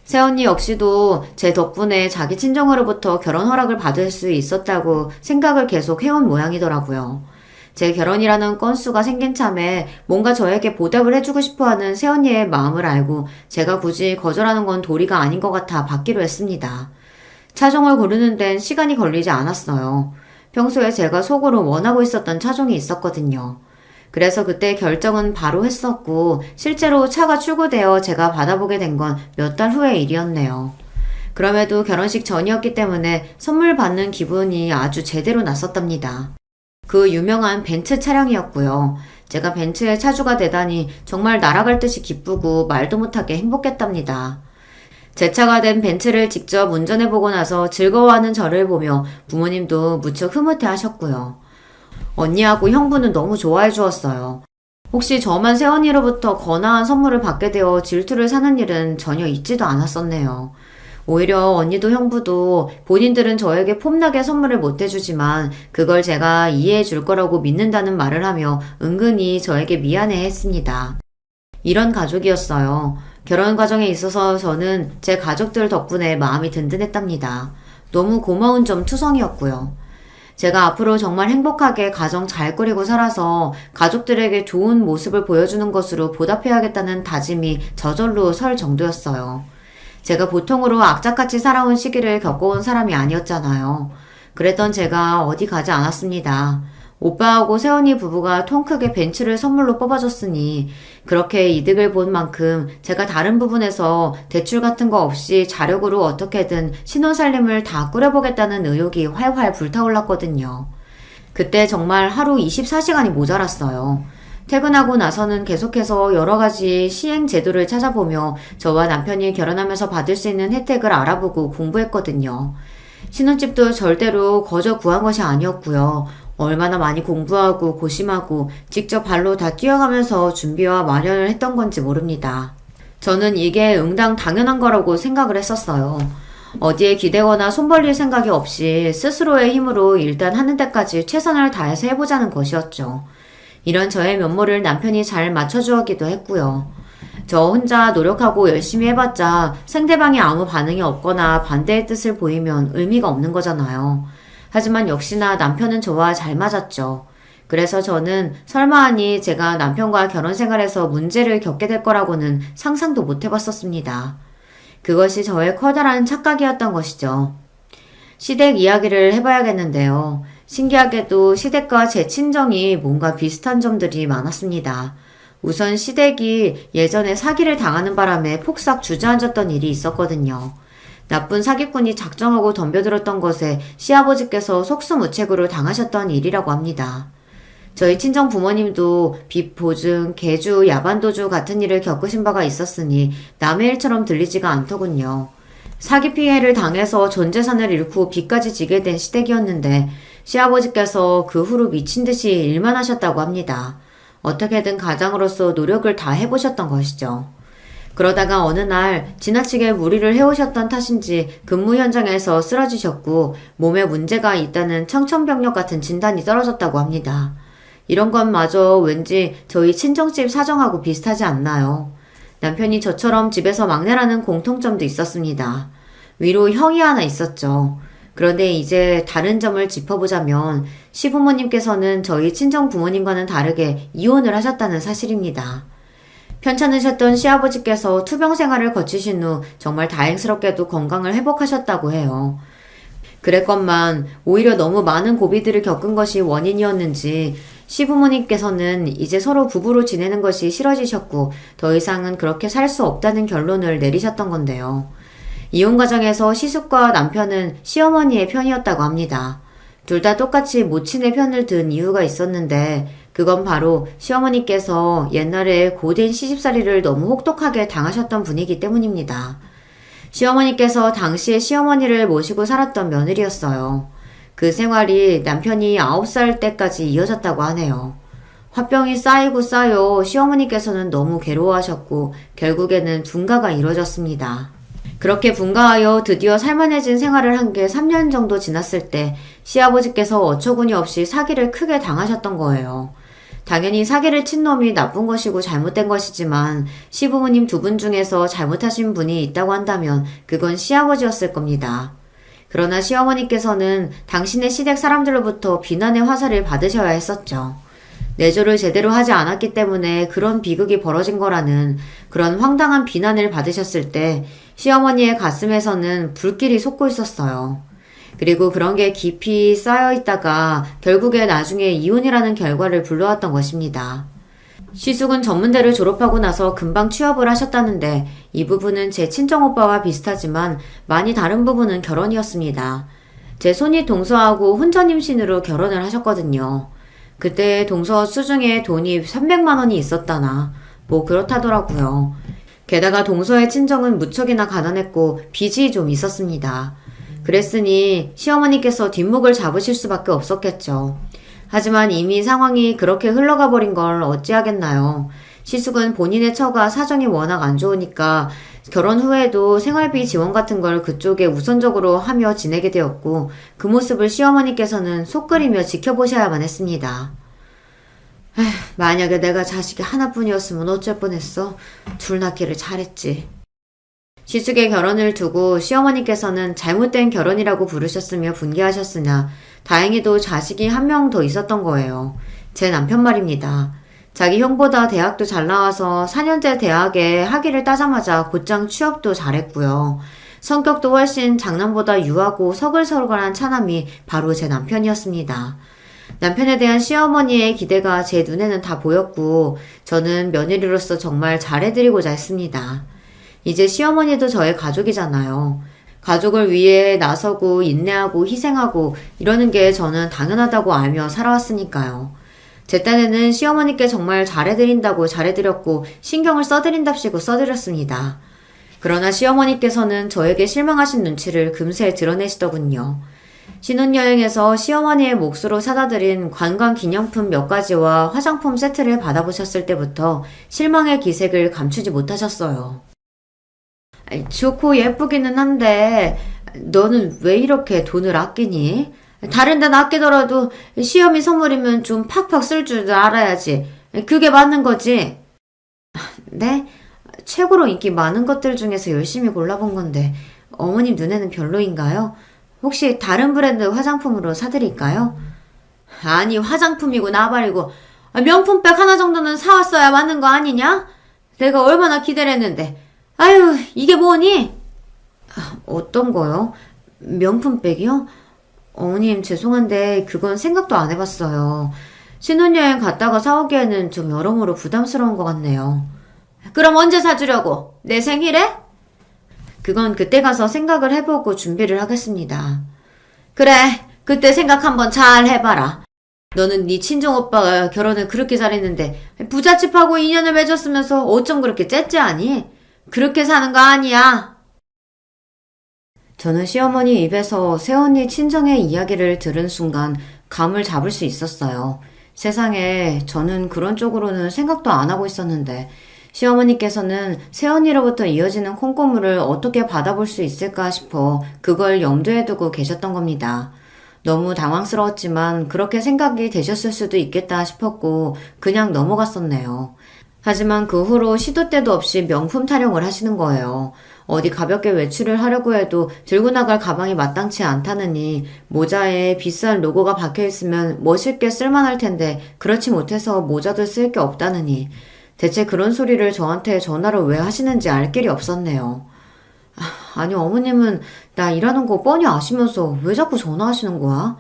새언니 역시도 제 덕분에 자기 친정으로부터 결혼 허락을 받을 수 있었다고 생각을 계속 해온 모양이더라고요. 제 결혼이라는 건수가 생긴 참에 뭔가 저에게 보답을 해주고 싶어하는 새언니의 마음을 알고 제가 굳이 거절하는 건 도리가 아닌 것 같아 받기로 했습니다. 차종을 고르는 데는 시간이 걸리지 않았어요. 평소에 제가 속으로 원하고 있었던 차종이 있었거든요. 그래서 그때 결정은 바로 했었고 실제로 차가 출고되어 제가 받아보게 된 건 몇 달 후의 일이었네요. 그럼에도 결혼식 전이었기 때문에 선물 받는 기분이 아주 제대로 났었답니다. 그 유명한 벤츠 차량이었고요. 제가 벤츠의 차주가 되다니 정말 날아갈 듯이 기쁘고 말도 못하게 행복했답니다. 제 차가 된 벤츠를 직접 운전해보고 나서 즐거워하는 저를 보며 부모님도 무척 흐뭇해 하셨고요. 언니하고 형부는 너무 좋아해 주었어요. 혹시 저만 새언니로부터 거나한 선물을 받게 되어 질투를 사는 일은 전혀 있지도 않았었네요. 오히려 언니도 형부도 본인들은 저에게 폼나게 선물을 못 해주지만 그걸 제가 이해해 줄 거라고 믿는다는 말을 하며 은근히 저에게 미안해 했습니다. 이런 가족이었어요. 결혼 과정에 있어서 저는 제 가족들 덕분에 마음이 든든했답니다. 너무 고마운 점 투성이었고요. 제가 앞으로 정말 행복하게 가정 잘 꾸리고 살아서 가족들에게 좋은 모습을 보여주는 것으로 보답해야겠다는 다짐이 저절로 설 정도였어요. 제가 보통으로 악착같이 살아온 시기를 겪어온 사람이 아니었잖아요. 그랬던 제가 어디 가지 않았습니다. 오빠하고 새언니 부부가 통 크게 벤츠를 선물로 뽑아줬으니 그렇게 이득을 본 만큼 제가 다른 부분에서 대출 같은 거 없이 자력으로 어떻게든 신혼살림을 다 꾸려보겠다는 의욕이 활활 불타올랐거든요. 그때 정말 하루 24시간이 모자랐어요. 퇴근하고 나서는 계속해서 여러 가지 시행 제도를 찾아보며 저와 남편이 결혼하면서 받을 수 있는 혜택을 알아보고 공부했거든요. 신혼집도 절대로 거저 구한 것이 아니었고요. 얼마나 많이 공부하고 고심하고 직접 발로 다 뛰어가면서 준비와 마련을 했던 건지 모릅니다. 저는 이게 응당 당연한 거라고 생각을 했었어요. 어디에 기대거나 손 벌릴 생각이 없이 스스로의 힘으로 일단 하는 데까지 최선을 다해서 해보자는 것이었죠. 이런 저의 면모를 남편이 잘 맞춰주었기도 했고요. 저 혼자 노력하고 열심히 해봤자 상대방이 아무 반응이 없거나 반대의 뜻을 보이면 의미가 없는 거잖아요. 하지만 역시나 남편은 저와 잘 맞았죠. 그래서 저는 설마하니 제가 남편과 결혼 생활에서 문제를 겪게 될 거라고는 상상도 못 해봤었습니다. 그것이 저의 커다란 착각이었던 것이죠. 시댁 이야기를 해봐야겠는데요. 신기하게도 시댁과 제 친정이 뭔가 비슷한 점들이 많았습니다. 우선 시댁이 예전에 사기를 당하는 바람에 폭삭 주저앉았던 일이 있었거든요. 나쁜 사기꾼이 작정하고 덤벼들었던 것에 시아버지께서 속수무책으로 당하셨던 일이라고 합니다. 저희 친정 부모님도 빚 보증, 계주, 야반도주 같은 일을 겪으신 바가 있었으니 남의 일처럼 들리지가 않더군요. 사기 피해를 당해서 전 재산을 잃고 빚까지 지게 된 시댁이었는데 시아버지께서 그 후로 미친 듯이 일만 하셨다고 합니다. 어떻게든 가장으로서 노력을 다 해보셨던 것이죠. 그러다가 어느 날 지나치게 무리를 해오셨던 탓인지 근무 현장에서 쓰러지셨고 몸에 문제가 있다는 청천벽력 같은 진단이 떨어졌다고 합니다. 이런 것마저 왠지 저희 친정집 사정하고 비슷하지 않나요? 남편이 저처럼 집에서 막내라는 공통점도 있었습니다. 위로 형이 하나 있었죠. 그런데 이제 다른 점을 짚어보자면 시부모님께서는 저희 친정 부모님과는 다르게 이혼을 하셨다는 사실입니다. 편찮으셨던 시아버지께서 투병 생활을 거치신 후 정말 다행스럽게도 건강을 회복하셨다고 해요. 그랬건만 오히려 너무 많은 고비들을 겪은 것이 원인이었는지 시부모님께서는 이제 서로 부부로 지내는 것이 싫어지셨고 더 이상은 그렇게 살 수 없다는 결론을 내리셨던 건데요. 이혼 과정에서 시숙과 남편은 시어머니의 편이었다고 합니다. 둘 다 똑같이 모친의 편을 든 이유가 있었는데 그건 바로 시어머니께서 옛날에 고된 시집살이를 너무 혹독하게 당하셨던 분이기 때문입니다. 시어머니께서 당시에 시어머니를 모시고 살았던 며느리였어요. 그 생활이 남편이 9살 때까지 이어졌다고 하네요. 화병이 쌓이고 쌓여 시어머니께서는 너무 괴로워하셨고 결국에는 분가가 이루어졌습니다. 그렇게 분가하여 드디어 살만해진 생활을 한 게 3년 정도 지났을 때 시아버지께서 어처구니 없이 사기를 크게 당하셨던 거예요. 당연히 사기를 친 놈이 나쁜 것이고 잘못된 것이지만 시부모님 두 분 중에서 잘못하신 분이 있다고 한다면 그건 시아버지였을 겁니다. 그러나 시어머니께서는 당신의 시댁 사람들로부터 비난의 화살을 받으셔야 했었죠. 내조를 제대로 하지 않았기 때문에 그런 비극이 벌어진 거라는 그런 황당한 비난을 받으셨을 때 시어머니의 가슴에서는 불길이 솟고 있었어요. 그리고 그런 게 깊이 쌓여 있다가 결국에 나중에 이혼이라는 결과를 불러왔던 것입니다. 시숙은 전문대를 졸업하고 나서 금방 취업을 하셨다는데 이 부분은 제 친정오빠와 비슷하지만 많이 다른 부분은 결혼이었습니다. 제 손이 동서하고 혼전임신으로 결혼을 하셨거든요. 그때 동서 수중에 돈이 300만 원이 있었다나 뭐 그렇다더라고요. 게다가 동서의 친정은 무척이나 가난했고 빚이 좀 있었습니다. 그랬으니 시어머니께서 뒷목을 잡으실 수밖에 없었겠죠. 하지만 이미 상황이 그렇게 흘러가 버린 걸 어찌하겠나요. 시숙은 본인의 처가 사정이 워낙 안 좋으니까 결혼 후에도 생활비 지원 같은 걸 그쪽에 우선적으로 하며 지내게 되었고 그 모습을 시어머니께서는 속 끓이며 지켜보셔야만 했습니다. 에휴, 만약에 내가 자식이 하나뿐이었으면 어쩔 뻔했어. 둘 낳기를 잘했지. 시숙의 결혼을 두고 시어머니께서는 잘못된 결혼이라고 부르셨으며 분개하셨으나 다행히도 자식이 한 명 더 있었던 거예요. 제 남편 말입니다. 자기 형보다 대학도 잘 나와서 4년제 대학에 학위를 따자마자 곧장 취업도 잘했고요. 성격도 훨씬 장남보다 유하고 서글서글한 차남이 바로 제 남편이었습니다. 남편에 대한 시어머니의 기대가 제 눈에는 다 보였고 저는 며느리로서 정말 잘해드리고자 했습니다. 이제 시어머니도 저의 가족이잖아요. 가족을 위해 나서고 인내하고 희생하고 이러는 게 저는 당연하다고 알며 살아왔으니까요. 제 딴에는 시어머니께 정말 잘해드린다고 잘해드렸고 신경을 써드린답시고 써드렸습니다. 그러나 시어머니께서는 저에게 실망하신 눈치를 금세 드러내시더군요. 신혼여행에서 시어머니의 몫으로 사다 드린 관광기념품 몇 가지와 화장품 세트를 받아보셨을 때부터 실망의 기색을 감추지 못하셨어요. 좋고 예쁘기는 한데 너는 왜 이렇게 돈을 아끼니? 다른 데는 아끼더라도 시어미 선물이면 좀 팍팍 쓸 줄 알아야지. 그게 맞는 거지. 네? 최고로 인기 많은 것들 중에서 열심히 골라본 건데 어머님 눈에는 별로인가요? 혹시 다른 브랜드 화장품으로 사드릴까요? 아니 화장품이고 나발이고 명품백 하나 정도는 사왔어야 맞는 거 아니냐? 내가 얼마나 기대를 했는데 아유 이게 뭐니? 어떤 거요? 명품백이요? 어머님 죄송한데 그건 생각도 안 해봤어요. 신혼여행 갔다가 사오기에는 좀 여러모로 부담스러운 것 같네요. 그럼 언제 사주려고? 내 생일에? 그건 그때 가서 생각을 해보고 준비를 하겠습니다. 그래, 그때 생각 한번 잘 해봐라. 너는 네 친정오빠가 결혼을 그렇게 잘했는데 부잣집하고 인연을 맺었으면서 어쩜 그렇게 째째하니? 그렇게 사는 거 아니야. 저는 시어머니 입에서 새언니 친정의 이야기를 들은 순간 감을 잡을 수 있었어요. 세상에 저는 그런 쪽으로는 생각도 안 하고 있었는데 시어머니께서는 새언니로부터 이어지는 콩고물을 어떻게 받아볼 수 있을까 싶어 그걸 염두에 두고 계셨던 겁니다. 너무 당황스러웠지만 그렇게 생각이 되셨을 수도 있겠다 싶었고 그냥 넘어갔었네요. 하지만 그 후로 시도 때도 없이 명품 타령을 하시는 거예요. 어디 가볍게 외출을 하려고 해도 들고 나갈 가방이 마땅치 않다느니 모자에 비싼 로고가 박혀있으면 멋있게 쓸만할 텐데 그렇지 못해서 모자도 쓸 게 없다느니 대체 그런 소리를 저한테 전화를 왜 하시는지 알 길이 없었네요. 아니 어머님은 나 일하는 거 뻔히 아시면서 왜 자꾸 전화하시는 거야?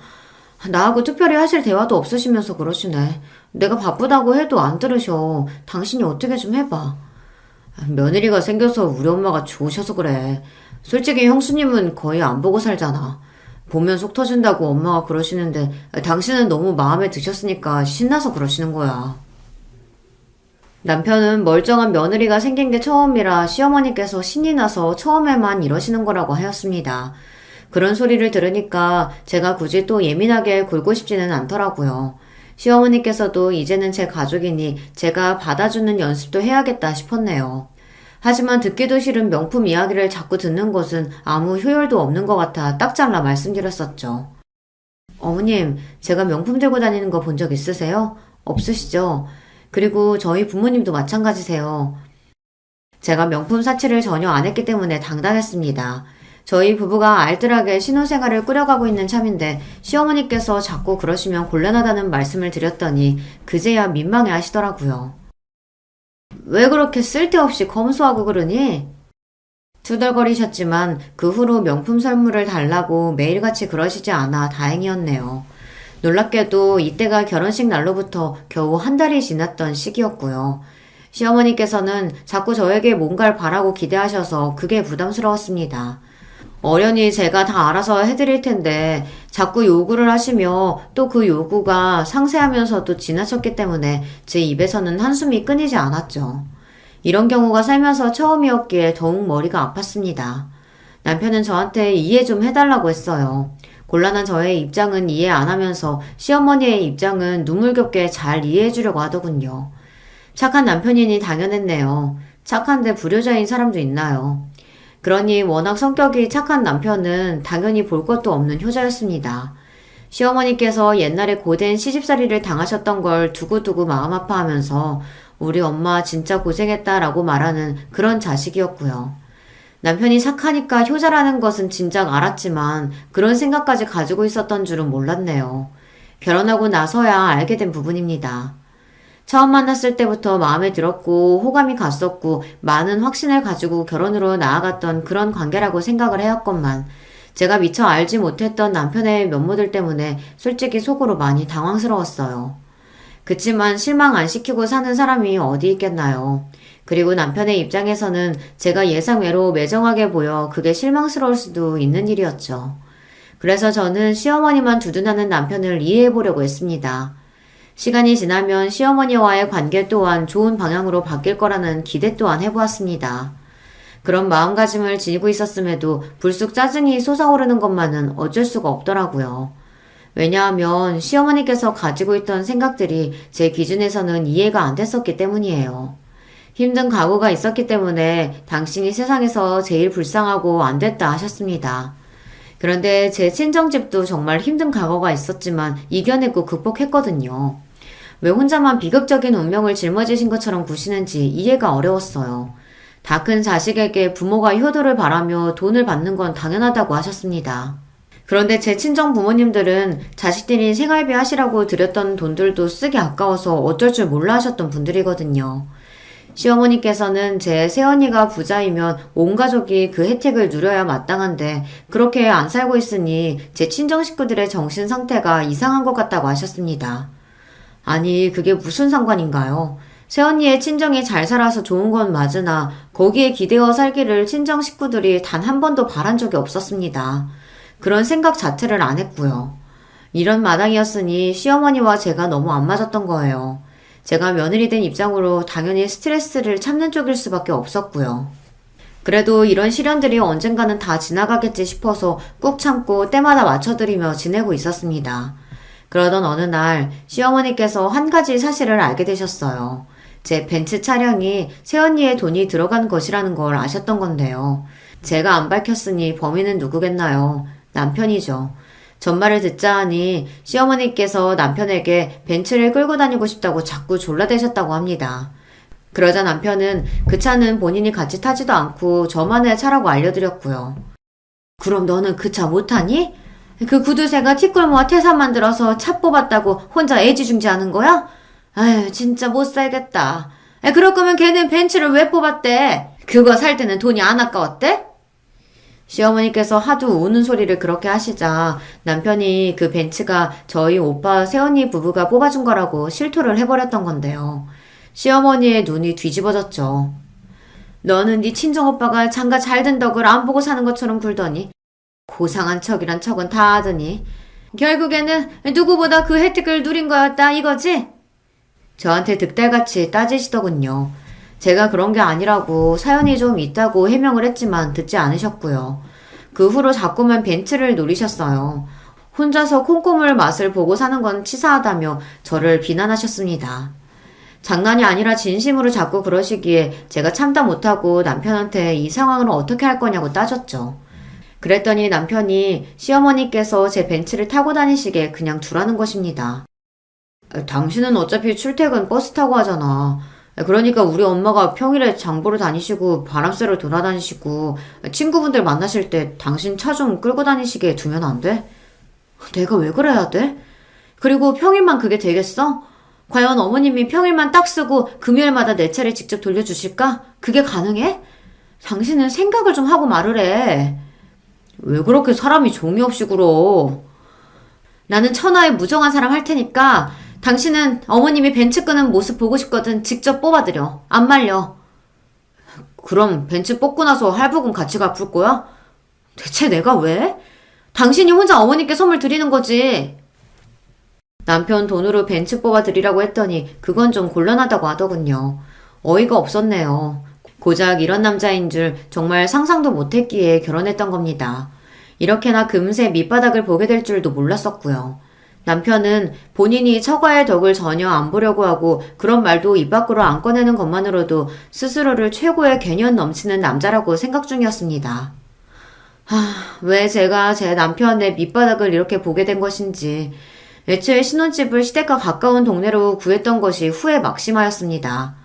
나하고 특별히 하실 대화도 없으시면서 그러시네. 내가 바쁘다고 해도 안 들으셔. 당신이 어떻게 좀 해봐. 며느리가 생겨서 우리 엄마가 좋으셔서 그래. 솔직히 형수님은 거의 안 보고 살잖아. 보면 속 터진다고 엄마가 그러시는데 당신은 너무 마음에 드셨으니까 신나서 그러시는 거야. 남편은 멀쩡한 며느리가 생긴 게 처음이라 시어머니께서 신이 나서 처음에만 이러시는 거라고 하였습니다. 그런 소리를 들으니까 제가 굳이 또 예민하게 굴고 싶지는 않더라고요. 시어머니께서도 이제는 제 가족이니 제가 받아주는 연습도 해야겠다 싶었네요. 하지만 듣기도 싫은 명품 이야기를 자꾸 듣는 것은 아무 효율도 없는 것 같아 딱 잘라 말씀드렸었죠. 어머님, 제가 명품 들고 다니는 거 본 적 있으세요? 없으시죠? 그리고 저희 부모님도 마찬가지세요. 제가 명품 사치를 전혀 안 했기 때문에 당당했습니다. 저희 부부가 알뜰하게 신혼생활을 꾸려가고 있는 참인데 시어머니께서 자꾸 그러시면 곤란하다는 말씀을 드렸더니 그제야 민망해 하시더라고요. 왜 그렇게 쓸데없이 검소하고 그러니? 투덜거리셨지만 그 후로 명품 선물을 달라고 매일같이 그러시지 않아 다행이었네요. 놀랍게도 이때가 결혼식 날로부터 겨우 한 달이 지났던 시기였고요. 시어머니께서는 자꾸 저에게 뭔가를 바라고 기대하셔서 그게 부담스러웠습니다. 어련히 제가 다 알아서 해드릴 텐데 자꾸 요구를 하시며 또 그 요구가 상세하면서도 지나쳤기 때문에 제 입에서는 한숨이 끊이지 않았죠. 이런 경우가 살면서 처음이었기에 더욱 머리가 아팠습니다. 남편은 저한테 이해 좀 해달라고 했어요. 곤란한 저의 입장은 이해 안 하면서 시어머니의 입장은 눈물겹게 잘 이해해주려고 하더군요. 착한 남편이니 당연했네요. 착한데 불효자인 사람도 있나요? 그러니 워낙 성격이 착한 남편은 당연히 볼 것도 없는 효자였습니다. 시어머니께서 옛날에 고된 시집살이를 당하셨던 걸 두고두고 마음 아파하면서 우리 엄마 진짜 고생했다라고 말하는 그런 자식이었고요. 남편이 착하니까 효자라는 것은 진작 알았지만 그런 생각까지 가지고 있었던 줄은 몰랐네요. 결혼하고 나서야 알게 된 부분입니다. 처음 만났을 때부터 마음에 들었고 호감이 갔었고 많은 확신을 가지고 결혼으로 나아갔던 그런 관계라고 생각을 해왔건만 제가 미처 알지 못했던 남편의 면모들 때문에 솔직히 속으로 많이 당황스러웠어요. 그치만 실망 안 시키고 사는 사람이 어디 있겠나요. 그리고 남편의 입장에서는 제가 예상외로 매정하게 보여 그게 실망스러울 수도 있는 일이었죠. 그래서 저는 시어머니만 두둔하는 남편을 이해해 보려고 했습니다. 시간이 지나면 시어머니와의 관계 또한 좋은 방향으로 바뀔 거라는 기대 또한 해보았습니다. 그런 마음가짐을 지니고 있었음에도 불쑥 짜증이 솟아오르는 것만은 어쩔 수가 없더라고요. 왜냐하면 시어머니께서 가지고 있던 생각들이 제 기준에서는 이해가 안 됐었기 때문이에요. 힘든 각오가 있었기 때문에 당신이 세상에서 제일 불쌍하고 안 됐다 하셨습니다. 그런데 제 친정집도 정말 힘든 각오가 있었지만 이겨내고 극복했거든요. 왜 혼자만 비극적인 운명을 짊어지신 것처럼 구시는지 이해가 어려웠어요. 다 큰 자식에게 부모가 효도를 바라며 돈을 받는 건 당연하다고 하셨습니다. 그런데 제 친정 부모님들은 자식들이 생활비 하시라고 드렸던 돈들도 쓰기 아까워서 어쩔 줄 몰라 하셨던 분들이거든요. 시어머니께서는 제 새언니가 부자이면 온 가족이 그 혜택을 누려야 마땅한데 그렇게 안 살고 있으니 제 친정 식구들의 정신 상태가 이상한 것 같다고 하셨습니다. 아니, 그게 무슨 상관인가요? 새언니의 친정이 잘 살아서 좋은 건 맞으나 거기에 기대어 살기를 친정 식구들이 단 한 번도 바란 적이 없었습니다. 그런 생각 자체를 안 했고요. 이런 마당이었으니 시어머니와 제가 너무 안 맞았던 거예요. 제가 며느리 된 입장으로 당연히 스트레스를 참는 쪽일 수밖에 없었고요. 그래도 이런 시련들이 언젠가는 다 지나가겠지 싶어서 꾹 참고 때마다 맞춰드리며 지내고 있었습니다. 그러던 어느 날 시어머니께서 한 가지 사실을 알게 되셨어요. 제 벤츠 차량이 새언니의 돈이 들어간 것이라는 걸 아셨던 건데요. 제가 안 밝혔으니 범인은 누구겠나요? 남편이죠. 전말을 듣자 하니 시어머니께서 남편에게 벤츠를 끌고 다니고 싶다고 자꾸 졸라대셨다고 합니다. 그러자 남편은 그 차는 본인이 같이 타지도 않고 저만의 차라고 알려드렸고요. 그럼 너는 그 차 못 타니? 그 구두쇠가 티끌모아 태산 만들어서 차 뽑았다고 혼자 애지중지하는 거야? 아유, 진짜 못 살겠다. 그럴 거면 걔는 벤츠를 왜 뽑았대? 그거 살 때는 돈이 안 아까웠대? 시어머니께서 하도 우는 소리를 그렇게 하시자 남편이 그 벤츠가 저희 오빠 새언니 부부가 뽑아준 거라고 실토를 해버렸던 건데요. 시어머니의 눈이 뒤집어졌죠. 너는 네 친정오빠가 장가 잘 된 덕을 안 보고 사는 것처럼 굴더니 고상한 척이란 척은 다 하더니 결국에는 누구보다 그 혜택을 누린 거였다 이거지? 저한테 득달같이 따지시더군요. 제가 그런 게 아니라고 사연이 좀 있다고 해명을 했지만 듣지 않으셨고요. 그 후로 자꾸만 벤츠를 노리셨어요. 혼자서 콩고물 맛을 보고 사는 건 치사하다며 저를 비난하셨습니다. 장난이 아니라 진심으로 자꾸 그러시기에 제가 참다 못하고 남편한테 이 상황을 어떻게 할 거냐고 따졌죠. 그랬더니 남편이 시어머니께서 제 벤츠를 타고 다니시게 그냥 두라는 것입니다. 당신은 어차피 출퇴근 버스 타고 하잖아. 그러니까 우리 엄마가 평일에 장 보러 다니시고 바람 쐬러 돌아다니시고 친구분들 만나실 때 당신 차 좀 끌고 다니시게 두면 안 돼? 내가 왜 그래야 돼? 그리고 평일만 그게 되겠어? 과연 어머님이 평일만 딱 쓰고 금요일마다 내 차를 직접 돌려주실까? 그게 가능해? 당신은 생각을 좀 하고 말을 해. 왜 그렇게 사람이 종이 없이 굴어? 나는 천하의 무정한 사람 할 테니까 당신은 어머님이 벤츠 끄는 모습 보고 싶거든 직접 뽑아드려. 안 말려. 그럼 벤츠 뽑고 나서 할부금 같이 갚을 거야? 대체 내가 왜? 당신이 혼자 어머님께 선물 드리는 거지. 남편 돈으로 벤츠 뽑아드리라고 했더니 그건 좀 곤란하다고 하더군요. 어이가 없었네요. 고작 이런 남자인 줄 정말 상상도 못했기에 결혼했던 겁니다. 이렇게나 금세 밑바닥을 보게 될 줄도 몰랐었고요. 남편은 본인이 처가의 덕을 전혀 안 보려고 하고 그런 말도 입 밖으로 안 꺼내는 것만으로도 스스로를 최고의 개념 넘치는 남자라고 생각 중이었습니다. 왜 제가 제 남편의 밑바닥을 이렇게 보게 된 것인지. 애초에 신혼집을 시댁과 가까운 동네로 구했던 것이 후회 막심하였습니다.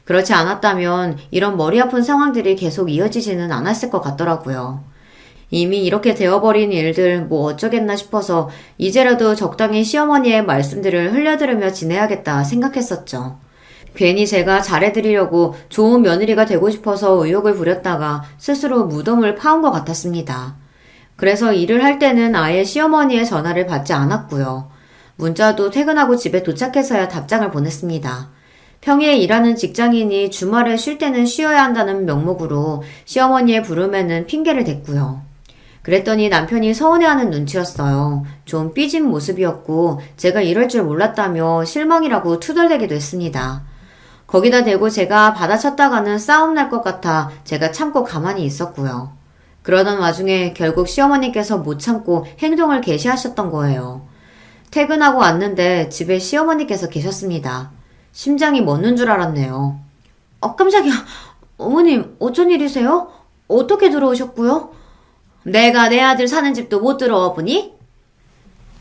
그렇지 않았다면 이런 머리 아픈 상황들이 계속 이어지지는 않았을 것 같더라고요. 이미 이렇게 되어버린 일들 뭐 어쩌겠나 싶어서 이제라도 적당히 시어머니의 말씀들을 흘려들으며 지내야겠다 생각했었죠. 괜히 제가 잘해드리려고 좋은 며느리가 되고 싶어서 의욕을 부렸다가 스스로 무덤을 파온 것 같았습니다. 그래서 일을 할 때는 아예 시어머니의 전화를 받지 않았고요. 문자도 퇴근하고 집에 도착해서야 답장을 보냈습니다. 평일에 일하는 직장인이 주말에 쉴 때는 쉬어야 한다는 명목으로 시어머니의 부름에는 핑계를 댔고요. 그랬더니 남편이 서운해하는 눈치였어요. 좀 삐진 모습이었고 제가 이럴 줄 몰랐다며 실망이라고 투덜대기도 했습니다. 거기다 대고 제가 받아쳤다가는 싸움 날 것 같아 제가 참고 가만히 있었고요. 그러던 와중에 결국 시어머니께서 못 참고 행동을 개시하셨던 거예요. 퇴근하고 왔는데 집에 시어머니께서 계셨습니다. 심장이 멎는 줄 알았네요. 깜짝이야. 어머님, 어쩐 일이세요? 어떻게 들어오셨고요? 내가 내 아들 사는 집도 못 들어와 보니?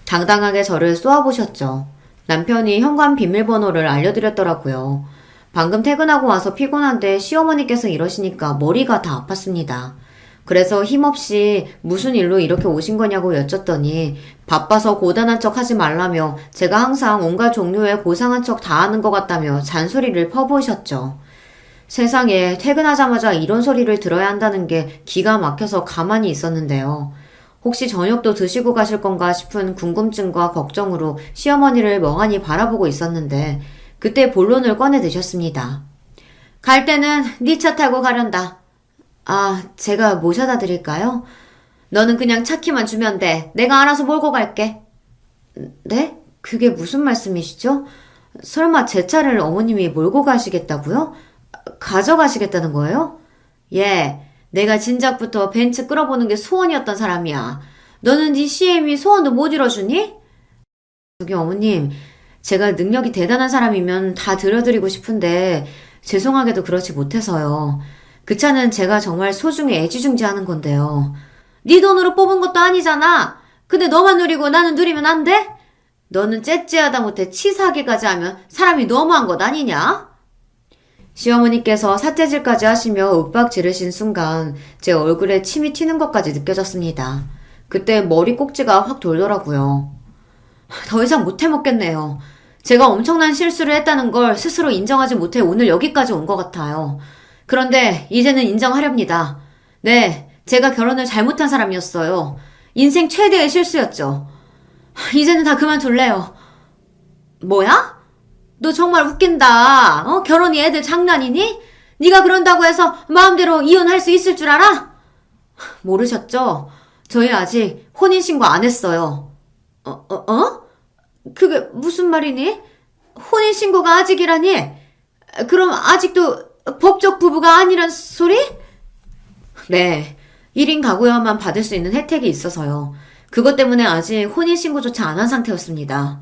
당당하게 저를 쏘아보셨죠. 남편이 현관 비밀번호를 알려드렸더라고요. 방금 퇴근하고 와서 피곤한데 시어머니께서 이러시니까 머리가 다 아팠습니다. 그래서 힘없이 무슨 일로 이렇게 오신 거냐고 여쭸더니 바빠서 고단한 척 하지 말라며 제가 항상 온갖 종류의 고상한 척 다 하는 것 같다며 잔소리를 퍼부으셨죠. 세상에 퇴근하자마자 이런 소리를 들어야 한다는 게 기가 막혀서 가만히 있었는데요. 혹시 저녁도 드시고 가실 건가 싶은 궁금증과 걱정으로 시어머니를 멍하니 바라보고 있었는데 그때 본론을 꺼내 드셨습니다. 갈 때는 네 차 타고 가련다. 아, 제가 모셔다 드릴까요? 너는 그냥 차 키만 주면 돼. 내가 알아서 몰고 갈게. 네? 그게 무슨 말씀이시죠? 설마 제 차를 어머님이 몰고 가시겠다고요? 가져가시겠다는 거예요? 예, 내가 진작부터 벤츠 끌어보는 게 소원이었던 사람이야. 너는 네 CM이 소원도 못 이뤄주니? 저기 어머님, 제가 능력이 대단한 사람이면 다 들려드리고 싶은데 죄송하게도 그렇지 못해서요. 그 차는 제가 정말 소중히 애지중지하는 건데요. 네 돈으로 뽑은 것도 아니잖아. 근데 너만 누리고 나는 누리면 안 돼? 너는 째째하다 못해 치사하게까지 하면 사람이 너무한 것 아니냐? 시어머니께서 삿재질까지 하시며 윽박 지르신 순간 제 얼굴에 침이 튀는 것까지 느껴졌습니다. 그때 머리 꼭지가 확 돌더라고요. 더 이상 못 해먹겠네요. 제가 엄청난 실수를 했다는 걸 스스로 인정하지 못해 오늘 여기까지 온 것 같아요. 그런데 이제는 인정하렵니다. 네, 제가 결혼을 잘못한 사람이었어요. 인생 최대의 실수였죠. 이제는 다 그만둘래요. 뭐야? 너 정말 웃긴다. 결혼이 애들 장난이니? 네가 그런다고 해서 마음대로 이혼할 수 있을 줄 알아? 모르셨죠? 저희 아직 혼인신고 안 했어요. 그게 무슨 말이니? 혼인신고가 아직이라니? 그럼 아직도 법적 부부가 아니란 소리? 네, 1인 가구여만 받을 수 있는 혜택이 있어서요. 그것 때문에 아직 혼인신고조차 안 한 상태였습니다.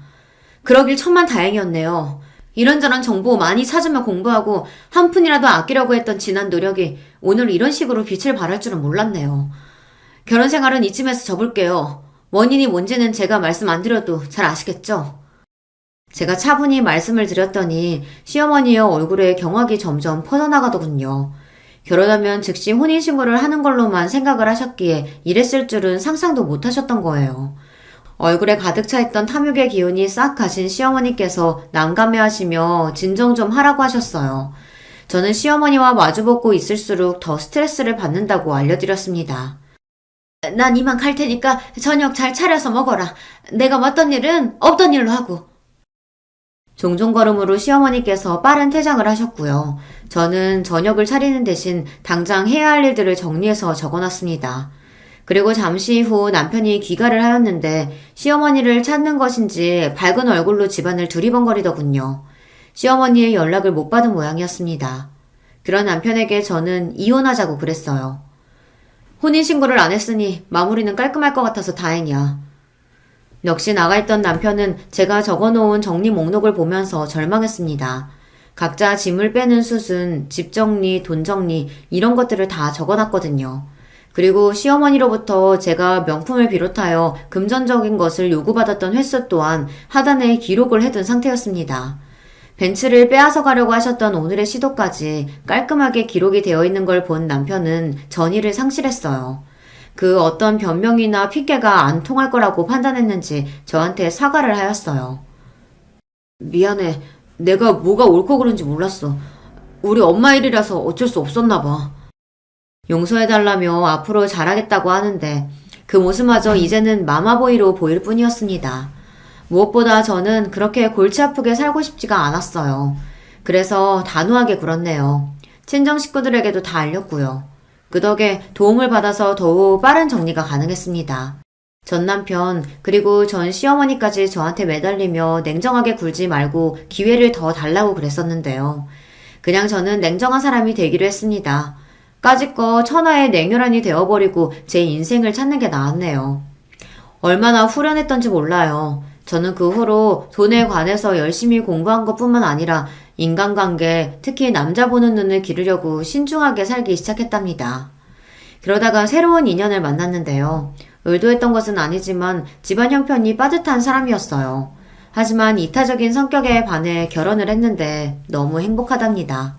그러길 천만 다행이었네요. 이런저런 정보 많이 찾으며 공부하고 한 푼이라도 아끼려고 했던 지난 노력이 오늘 이런 식으로 빛을 발할 줄은 몰랐네요. 결혼 생활은 이쯤에서 접을게요. 원인이 뭔지는 제가 말씀 안 드려도 잘 아시겠죠? 제가 차분히 말씀을 드렸더니 시어머니의 얼굴에 경악이 점점 퍼져나가더군요. 결혼하면 즉시 혼인신고를 하는 걸로만 생각을 하셨기에 이랬을 줄은 상상도 못 하셨던 거예요. 얼굴에 가득 차 있던 탐욕의 기운이 싹 가신 시어머니께서 난감해하시며 진정 좀 하라고 하셨어요. 저는 시어머니와 마주보고 있을수록 더 스트레스를 받는다고 알려드렸습니다. 난 이만 갈 테니까 저녁 잘 차려서 먹어라. 내가 왔던 일은 없던 일로 하고. 종종 걸음으로 시어머니께서 빠른 퇴장을 하셨고요. 저는 저녁을 차리는 대신 당장 해야 할 일들을 정리해서 적어놨습니다. 그리고 잠시 후 남편이 귀가를 하였는데 시어머니를 찾는 것인지 밝은 얼굴로 집안을 두리번거리더군요. 시어머니의 연락을 못 받은 모양이었습니다. 그런 남편에게 저는 이혼하자고 그랬어요. 혼인신고를 안 했으니 마무리는 깔끔할 것 같아서 다행이야. 역시 나가있던 남편은 제가 적어놓은 정리 목록을 보면서 절망했습니다. 각자 짐을 빼는 수순, 집 정리, 돈 정리 이런 것들을 다 적어놨거든요. 그리고 시어머니로부터 제가 명품을 비롯하여 금전적인 것을 요구받았던 횟수 또한 하단에 기록을 해둔 상태였습니다. 벤츠를 빼앗아 가려고 하셨던 오늘의 시도까지 깔끔하게 기록이 되어 있는 걸 본 남편은 전의를 상실했어요. 그 어떤 변명이나 핑계가 안 통할 거라고 판단했는지 저한테 사과를 하였어요. 미안해. 내가 뭐가 옳고 그른지 몰랐어. 우리 엄마 일이라서 어쩔 수 없었나 봐. 용서해달라며 앞으로 잘하겠다고 하는데 그 모습마저 이제는 마마보이로 보일 뿐이었습니다. 무엇보다 저는 그렇게 골치 아프게 살고 싶지가 않았어요. 그래서 단호하게 굴었네요. 친정 식구들에게도 다 알렸고요. 그 덕에 도움을 받아서 더욱 빠른 정리가 가능했습니다. 전 남편 그리고 전 시어머니까지 저한테 매달리며 냉정하게 굴지 말고 기회를 더 달라고 그랬었는데요. 그냥 저는 냉정한 사람이 되기로 했습니다. 까짓거 천하의 냉혈한이 되어버리고 제 인생을 찾는 게 나았네요. 얼마나 후련했던지 몰라요. 저는 그 후로 돈에 관해서 열심히 공부한 것뿐만 아니라 인간관계, 특히 남자 보는 눈을 기르려고 신중하게 살기 시작했답니다. 그러다가 새로운 인연을 만났는데요. 의도했던 것은 아니지만 집안 형편이 빠듯한 사람이었어요. 하지만 이타적인 성격에 반해 결혼을 했는데 너무 행복하답니다.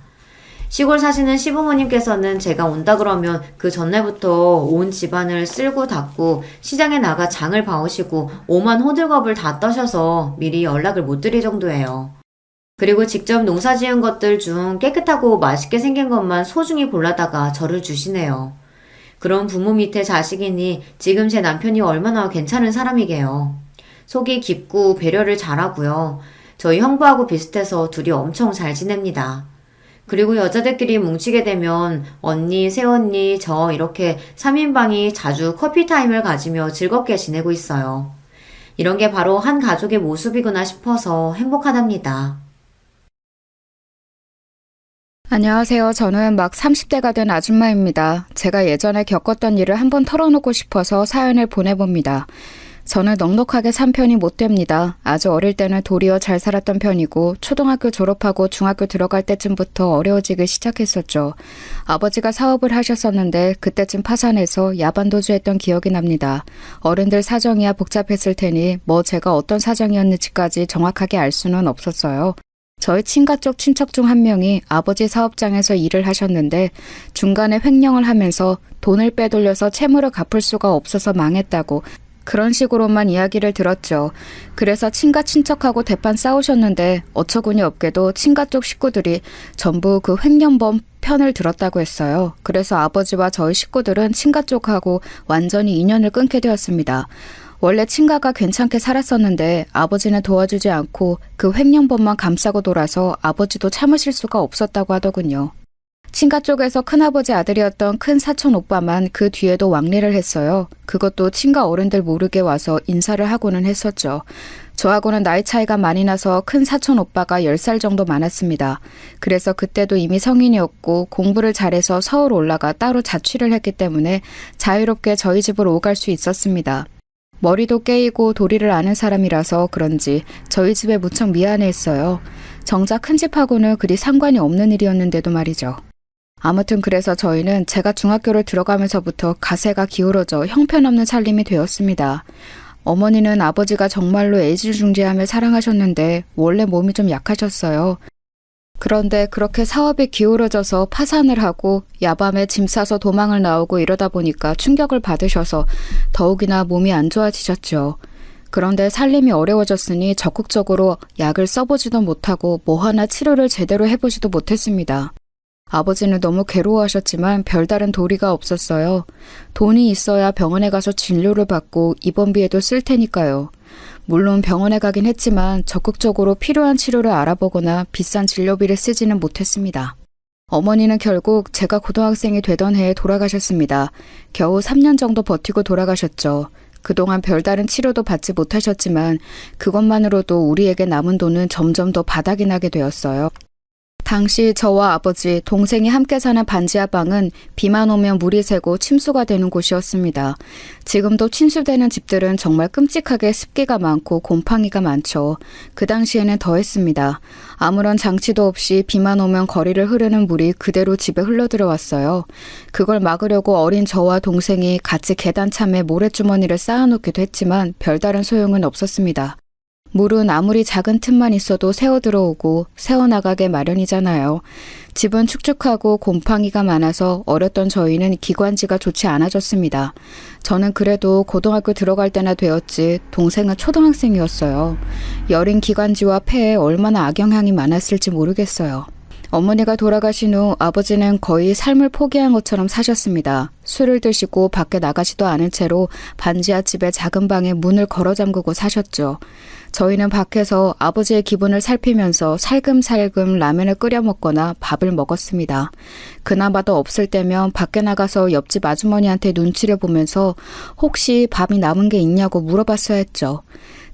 시골 사시는 시부모님께서는 제가 온다 그러면 그 전날부터 온 집안을 쓸고 닦고 시장에 나가 장을 봐오시고 오만 호들갑을 다 떠셔서 미리 연락을 못 드릴 정도예요. 그리고 직접 농사 지은 것들 중 깨끗하고 맛있게 생긴 것만 소중히 골라다가 저를 주시네요. 그런 부모 밑에 자식이니 지금 제 남편이 얼마나 괜찮은 사람이게요. 속이 깊고 배려를 잘하고요. 저희 형부하고 비슷해서 둘이 엄청 잘 지냅니다. 그리고 여자들끼리 뭉치게 되면 언니, 새언니, 저 이렇게 3인방이 자주 커피타임을 가지며 즐겁게 지내고 있어요. 이런 게 바로 한 가족의 모습이구나 싶어서 행복하답니다. 안녕하세요. 저는 막 30대가 된 아줌마입니다. 제가 예전에 겪었던 일을 한번 털어놓고 싶어서 사연을 보내봅니다. 저는 넉넉하게 산 편이 못 됩니다. 아주 어릴 때는 도리어 잘 살았던 편이고 초등학교 졸업하고 중학교 들어갈 때쯤부터 어려워지기 시작했었죠. 아버지가 사업을 하셨었는데 그때쯤 파산해서 야반도주했던 기억이 납니다. 어른들 사정이야 복잡했을 테니 뭐 제가 어떤 사정이었는지까지 정확하게 알 수는 없었어요. 저희 친가 쪽 친척 중 한 명이 아버지 사업장에서 일을 하셨는데 중간에 횡령을 하면서 돈을 빼돌려서 채무를 갚을 수가 없어서 망했다고 그런 식으로만 이야기를 들었죠. 그래서 친가 친척하고 대판 싸우셨는데 어처구니 없게도 친가 쪽 식구들이 전부 그 횡령범 편을 들었다고 했어요. 그래서 아버지와 저희 식구들은 친가 쪽하고 완전히 인연을 끊게 되었습니다. 원래 친가가 괜찮게 살았었는데 아버지는 도와주지 않고 그 횡령범만 감싸고 돌아서 아버지도 참으실 수가 없었다고 하더군요. 친가 쪽에서 큰아버지 아들이었던 큰 사촌 오빠만 그 뒤에도 왕래를 했어요. 그것도 친가 어른들 모르게 와서 인사를 하고는 했었죠. 저하고는 나이 차이가 많이 나서 큰 사촌 오빠가 10살 정도 많았습니다. 그래서 그때도 이미 성인이었고 공부를 잘해서 서울 올라가 따로 자취를 했기 때문에 자유롭게 저희 집으로 오갈 수 있었습니다. 머리도 깨이고 도리를 아는 사람이라서 그런지 저희 집에 무척 미안해했어요. 정작 큰 집하고는 그리 상관이 없는 일이었는데도 말이죠. 아무튼 그래서 저희는 제가 중학교를 들어가면서부터 가세가 기울어져 형편없는 살림이 되었습니다. 어머니는 아버지가 정말로 애지중지하며 사랑하셨는데 원래 몸이 좀 약하셨어요. 그런데 그렇게 사업이 기울어져서 파산을 하고 야밤에 짐 싸서 도망을 나오고 이러다 보니까 충격을 받으셔서 더욱이나 몸이 안 좋아지셨죠. 그런데 살림이 어려워졌으니 적극적으로 약을 써보지도 못하고 뭐 하나 치료를 제대로 해보지도 못했습니다. 아버지는 너무 괴로워하셨지만 별다른 도리가 없었어요. 돈이 있어야 병원에 가서 진료를 받고 입원비에도 쓸 테니까요. 물론 병원에 가긴 했지만 적극적으로 필요한 치료를 알아보거나 비싼 진료비를 쓰지는 못했습니다. 어머니는 결국 제가 고등학생이 되던 해에 돌아가셨습니다. 겨우 3년 정도 버티고 돌아가셨죠. 그동안 별다른 치료도 받지 못하셨지만 그것만으로도 우리에게 남은 돈은 점점 더 바닥이 나게 되었어요. 당시 저와 아버지, 동생이 함께 사는 반지하 방은 비만 오면 물이 새고 침수가 되는 곳이었습니다. 지금도 침수되는 집들은 정말 끔찍하게 습기가 많고 곰팡이가 많죠. 그 당시에는 더했습니다. 아무런 장치도 없이 비만 오면 거리를 흐르는 물이 그대로 집에 흘러들어왔어요. 그걸 막으려고 어린 저와 동생이 같이 계단참에 모래주머니를 쌓아놓기도 했지만 별다른 소용은 없었습니다. 물은 아무리 작은 틈만 있어도 새어 들어오고 새어나가게 마련이잖아요. 집은 축축하고 곰팡이가 많아서 어렸던 저희는 기관지가 좋지 않아졌습니다. 저는 그래도 고등학교 들어갈 때나 되었지 동생은 초등학생이었어요. 여린 기관지와 폐에 얼마나 악영향이 많았을지 모르겠어요. 어머니가 돌아가신 후 아버지는 거의 삶을 포기한 것처럼 사셨습니다. 술을 드시고 밖에 나가지도 않은 채로 반지하 집의 작은 방에 문을 걸어 잠그고 사셨죠. 저희는 밖에서 아버지의 기분을 살피면서 살금살금 라면을 끓여 먹거나 밥을 먹었습니다. 그나마도 없을 때면 밖에 나가서 옆집 아주머니한테 눈치를 보면서 혹시 밥이 남은 게 있냐고 물어봤어야 했죠.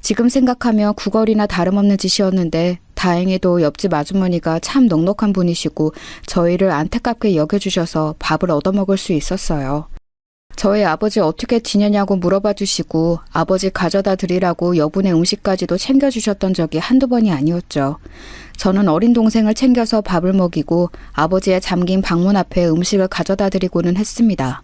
지금 생각하면 구걸이나 다름없는 짓이었는데 다행히도 옆집 아주머니가 참 넉넉한 분이시고 저희를 안타깝게 여겨주셔서 밥을 얻어먹을 수 있었어요. 저희 아버지 어떻게 지내냐고 물어봐 주시고 아버지 가져다 드리라고 여분의 음식까지도 챙겨주셨던 적이 한두 번이 아니었죠. 저는 어린 동생을 챙겨서 밥을 먹이고 아버지의 잠긴 방문 앞에 음식을 가져다 드리고는 했습니다.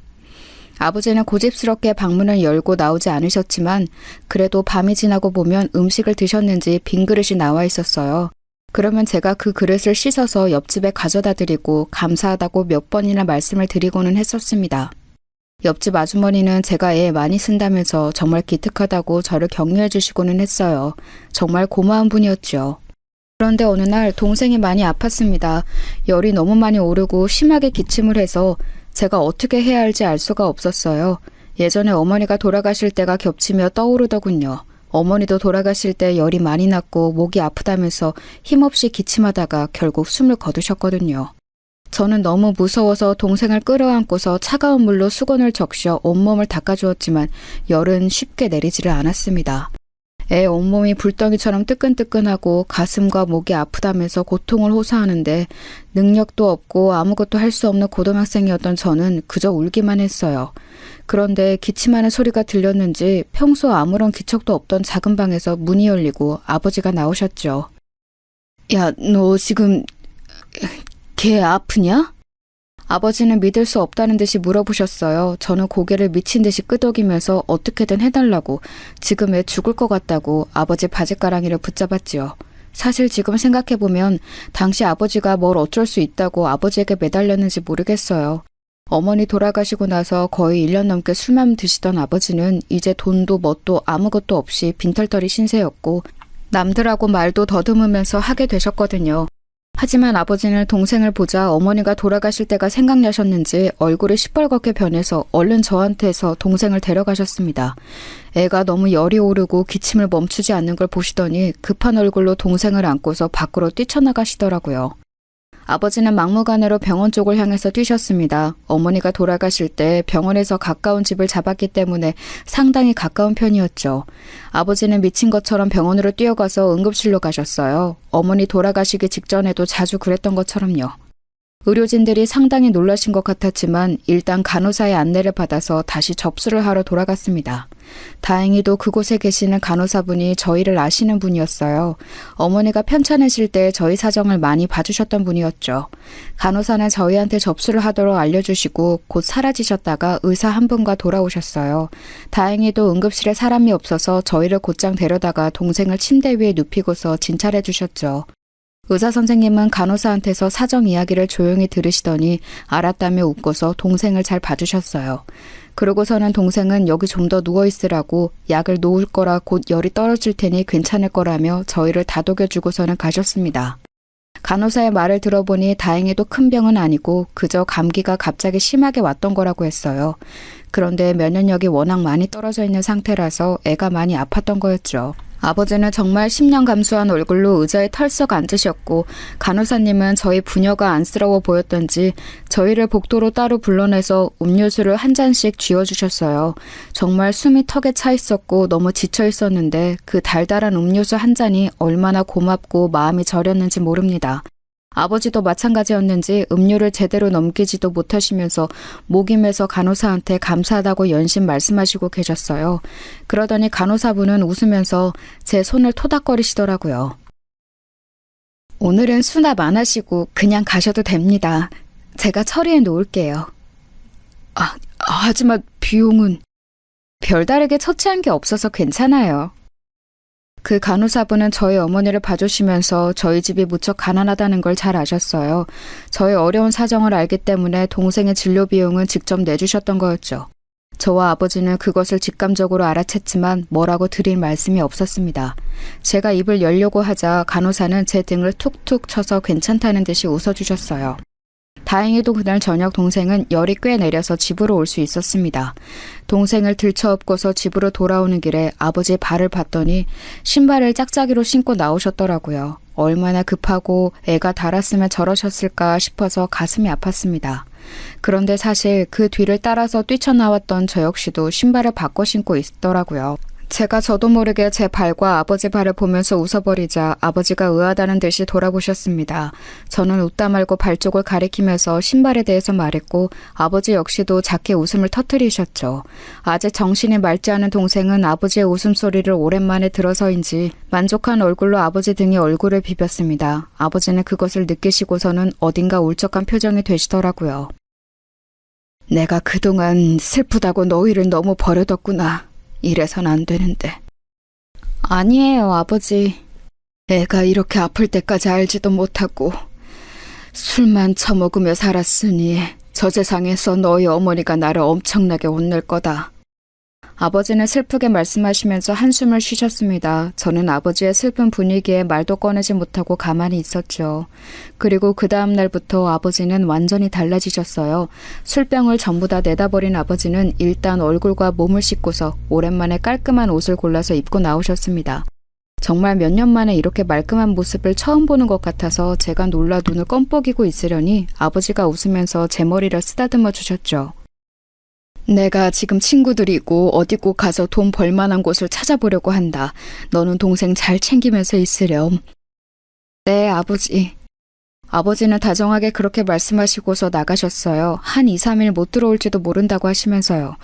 아버지는 고집스럽게 방문을 열고 나오지 않으셨지만 그래도 밤이 지나고 보면 음식을 드셨는지 빈 그릇이 나와 있었어요. 그러면 제가 그 그릇을 씻어서 옆집에 가져다 드리고 감사하다고 몇 번이나 말씀을 드리고는 했었습니다. 옆집 아주머니는 제가 애 많이 쓴다면서 정말 기특하다고 저를 격려해 주시고는 했어요. 정말 고마운 분이었죠. 그런데 어느 날 동생이 많이 아팠습니다. 열이 너무 많이 오르고 심하게 기침을 해서 제가 어떻게 해야 할지 알 수가 없었어요. 예전에 어머니가 돌아가실 때가 겹치며 떠오르더군요. 어머니도 돌아가실 때 열이 많이 났고 목이 아프다면서 힘없이 기침하다가 결국 숨을 거두셨거든요. 저는 너무 무서워서 동생을 끌어안고서 차가운 물로 수건을 적셔 온몸을 닦아주었지만 열은 쉽게 내리지를 않았습니다. 애 온몸이 불덩이처럼 뜨끈뜨끈하고 가슴과 목이 아프다면서 고통을 호소하는데 능력도 없고 아무것도 할 수 없는 고등학생이었던 저는 그저 울기만 했어요. 그런데 기침하는 소리가 들렸는지 평소 아무런 기척도 없던 작은 방에서 문이 열리고 아버지가 나오셨죠. 야, 너 지금 걔 아프냐? 아버지는 믿을 수 없다는 듯이 물어보셨어요. 저는 고개를 미친 듯이 끄덕이면서 어떻게든 해달라고 지금 애 죽을 것 같다고 아버지 바지가랑이를 붙잡았지요. 사실 지금 생각해보면 당시 아버지가 뭘 어쩔 수 있다고 아버지에게 매달렸는지 모르겠어요. 어머니 돌아가시고 나서 거의 1년 넘게 술만 드시던 아버지는 이제 돈도 뭣도 아무것도 없이 빈털터리 신세였고 남들하고 말도 더듬으면서 하게 되셨거든요. 하지만 아버지는 동생을 보자 어머니가 돌아가실 때가 생각나셨는지 얼굴이 시뻘겋게 변해서 얼른 저한테서 동생을 데려가셨습니다. 애가 너무 열이 오르고 기침을 멈추지 않는 걸 보시더니 급한 얼굴로 동생을 안고서 밖으로 뛰쳐나가시더라고요. 아버지는 막무가내로 병원 쪽을 향해서 뛰셨습니다. 어머니가 돌아가실 때 병원에서 가까운 집을 잡았기 때문에 상당히 가까운 편이었죠. 아버지는 미친 것처럼 병원으로 뛰어가서 응급실로 가셨어요. 어머니 돌아가시기 직전에도 자주 그랬던 것처럼요. 의료진들이 상당히 놀라신 것 같았지만 일단 간호사의 안내를 받아서 다시 접수를 하러 돌아갔습니다. 다행히도 그곳에 계시는 간호사분이 저희를 아시는 분이었어요. 어머니가 편찮으실 때 저희 사정을 많이 봐주셨던 분이었죠. 간호사는 저희한테 접수를 하도록 알려주시고 곧 사라지셨다가 의사 한 분과 돌아오셨어요. 다행히도 응급실에 사람이 없어서 저희를 곧장 데려다가 동생을 침대 위에 눕히고서 진찰해 주셨죠. 의사 선생님은 간호사한테서 사정 이야기를 조용히 들으시더니 알았다며 웃고서 동생을 잘 봐주셨어요. 그러고서는 동생은 여기 좀 더 누워있으라고 약을 놓을 거라 곧 열이 떨어질 테니 괜찮을 거라며 저희를 다독여주고서는 가셨습니다. 간호사의 말을 들어보니 다행히도 큰 병은 아니고 그저 감기가 갑자기 심하게 왔던 거라고 했어요. 그런데 면역력이 워낙 많이 떨어져 있는 상태라서 애가 많이 아팠던 거였죠. 아버지는 정말 10년 감수한 얼굴로 의자에 털썩 앉으셨고 간호사님은 저희 부녀가 안쓰러워 보였던지 저희를 복도로 따로 불러내서 음료수를 한 잔씩 쥐어주셨어요. 정말 숨이 턱에 차 있었고 너무 지쳐 있었는데 그 달달한 음료수 한 잔이 얼마나 고맙고 마음이 저렸는지 모릅니다. 아버지도 마찬가지였는지 음료를 제대로 넘기지도 못하시면서 목임에서 간호사한테 감사하다고 연신 말씀하시고 계셨어요. 그러더니 간호사분은 웃으면서 제 손을 토닥거리시더라고요. 오늘은 수납 안 하시고 그냥 가셔도 됩니다. 제가 처리해 놓을게요. 하지만 비용은... 별다르게 처치한 게 없어서 괜찮아요. 그 간호사분은 저희 어머니를 봐주시면서 저희 집이 무척 가난하다는 걸 잘 아셨어요. 저의 어려운 사정을 알기 때문에 동생의 진료 비용은 직접 내주셨던 거였죠. 저와 아버지는 그것을 직감적으로 알아챘지만 뭐라고 드릴 말씀이 없었습니다. 제가 입을 열려고 하자 간호사는 제 등을 툭툭 쳐서 괜찮다는 듯이 웃어주셨어요. 다행히도 그날 저녁 동생은 열이 꽤 내려서 집으로 올 수 있었습니다. 동생을 들쳐업고서 집으로 돌아오는 길에 아버지 발을 봤더니 신발을 짝짝이로 신고 나오셨더라고요. 얼마나 급하고 애가 달았으면 저러셨을까 싶어서 가슴이 아팠습니다. 그런데 사실 그 뒤를 따라서 뛰쳐나왔던 저 역시도 신발을 바꿔 신고 있더라고요. 제가 저도 모르게 제 발과 아버지 발을 보면서 웃어버리자 아버지가 의아하다는 듯이 돌아보셨습니다. 저는 웃다 말고 발 쪽을 가리키면서 신발에 대해서 말했고 아버지 역시도 작게 웃음을 터뜨리셨죠. 아직 정신이 맑지 않은 동생은 아버지의 웃음소리를 오랜만에 들어서인지 만족한 얼굴로 아버지 등에 얼굴을 비볐습니다. 아버지는 그것을 느끼시고서는 어딘가 울적한 표정이 되시더라고요. 내가 그동안 슬프다고 너희를 너무 버려뒀구나. 이래선 안 되는데. 아니에요, 아버지. 애가 이렇게 아플 때까지 알지도 못하고 술만 처먹으며 살았으니 저 세상에서 너희 어머니가 나를 엄청나게 혼낼 거다. 아버지는 슬프게 말씀하시면서 한숨을 쉬셨습니다. 저는 아버지의 슬픈 분위기에 말도 꺼내지 못하고 가만히 있었죠. 그리고 그 다음 날부터 아버지는 완전히 달라지셨어요. 술병을 전부 다 내다버린 아버지는 일단 얼굴과 몸을 씻고서 오랜만에 깔끔한 옷을 골라서 입고 나오셨습니다. 정말 몇 년 만에 이렇게 말끔한 모습을 처음 보는 것 같아서 제가 놀라 눈을 껌뻑이고 있으려니 아버지가 웃으면서 제 머리를 쓰다듬어 주셨죠. 내가 지금 친구들이고 어디 꼭 가서 돈 벌만한 곳을 찾아보려고 한다. 너는 동생 잘 챙기면서 있으렴. 네, 아버지. 아버지는 다정하게 그렇게 말씀하시고서 나가셨어요. 한 2, 3일 못 들어올지도 모른다고 하시면서요.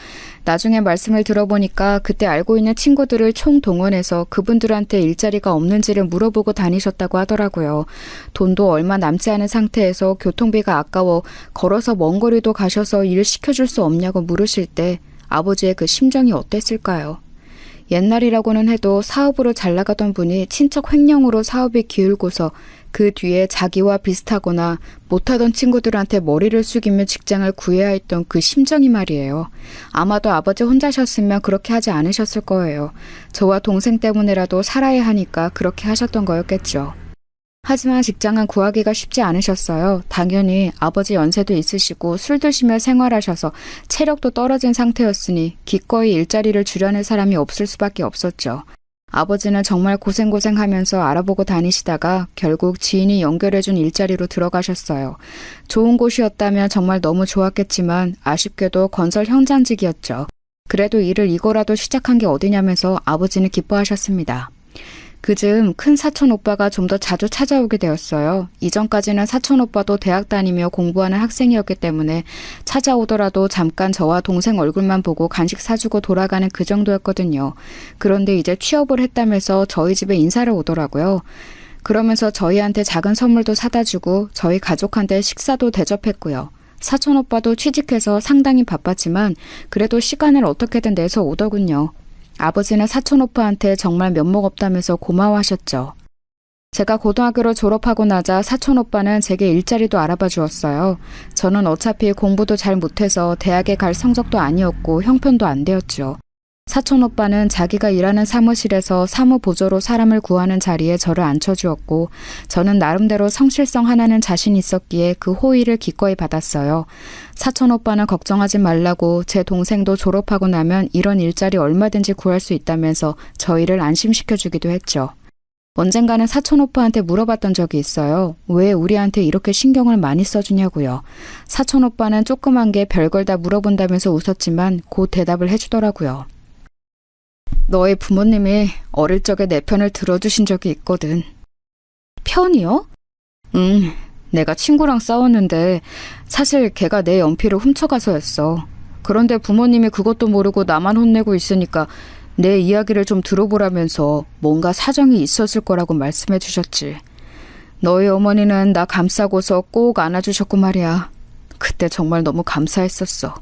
나중에 말씀을 들어보니까 그때 알고 있는 친구들을 총동원해서 그분들한테 일자리가 없는지를 물어보고 다니셨다고 하더라고요. 돈도 얼마 남지 않은 상태에서 교통비가 아까워 걸어서 먼 거리도 가셔서 일 시켜줄 수 없냐고 물으실 때 아버지의 그 심정이 어땠을까요? 옛날이라고는 해도 사업으로 잘 나가던 분이 친척 횡령으로 사업이 기울고서 그 뒤에 자기와 비슷하거나 못하던 친구들한테 머리를 숙이며 직장을 구해야 했던 그 심정이 말이에요. 아마도 아버지 혼자셨으면 그렇게 하지 않으셨을 거예요. 저와 동생 때문에라도 살아야 하니까 그렇게 하셨던 거였겠죠. 하지만 직장은 구하기가 쉽지 않으셨어요. 당연히 아버지 연세도 있으시고 술 드시며 생활하셔서 체력도 떨어진 상태였으니 기꺼이 일자리를 주려는 사람이 없을 수밖에 없었죠. 아버지는 정말 고생하면서 알아보고 다니시다가 결국 지인이 연결해준 일자리로 들어가셨어요. 좋은 곳이었다면 정말 너무 좋았겠지만 아쉽게도 건설 현장직이었죠. 그래도 일을 이거라도 시작한 게 어디냐면서 아버지는 기뻐하셨습니다. 그즈음 큰 사촌 오빠가 좀 더 자주 찾아오게 되었어요. 이전까지는 사촌 오빠도 대학 다니며 공부하는 학생이었기 때문에 찾아오더라도 잠깐 저와 동생 얼굴만 보고 간식 사주고 돌아가는 그 정도였거든요. 그런데 이제 취업을 했다면서 저희 집에 인사를 오더라고요. 그러면서 저희한테 작은 선물도 사다 주고 저희 가족한테 식사도 대접했고요. 사촌 오빠도 취직해서 상당히 바빴지만 그래도 시간을 어떻게든 내서 오더군요. 아버지는 사촌 오빠한테 정말 면목 없다면서 고마워하셨죠. 제가 고등학교를 졸업하고 나자 사촌 오빠는 제게 일자리도 알아봐 주었어요. 저는 어차피 공부도 잘 못해서 대학에 갈 성적도 아니었고 형편도 안 되었죠. 사촌 오빠는 자기가 일하는 사무실에서 사무보조로 사람을 구하는 자리에 저를 앉혀주었고 저는 나름대로 성실성 하나는 자신 있었기에 그 호의를 기꺼이 받았어요. 사촌 오빠는 걱정하지 말라고 제 동생도 졸업하고 나면 이런 일자리 얼마든지 구할 수 있다면서 저희를 안심시켜주기도 했죠. 언젠가는 사촌 오빠한테 물어봤던 적이 있어요. 왜 우리한테 이렇게 신경을 많이 써주냐고요. 사촌 오빠는 조그만 게 별걸 다 물어본다면서 웃었지만 곧 대답을 해주더라고요. 너의 부모님이 어릴 적에 내 편을 들어주신 적이 있거든. 편이요? 내가 친구랑 싸웠는데 사실 걔가 내 연필을 훔쳐가서였어. 그런데 부모님이 그것도 모르고 나만 혼내고 있으니까 내 이야기를 좀 들어보라면서 뭔가 사정이 있었을 거라고 말씀해 주셨지. 너희 어머니는 나 감싸고서 꼭 안아주셨고 말이야. 그때 정말 너무 감사했었어.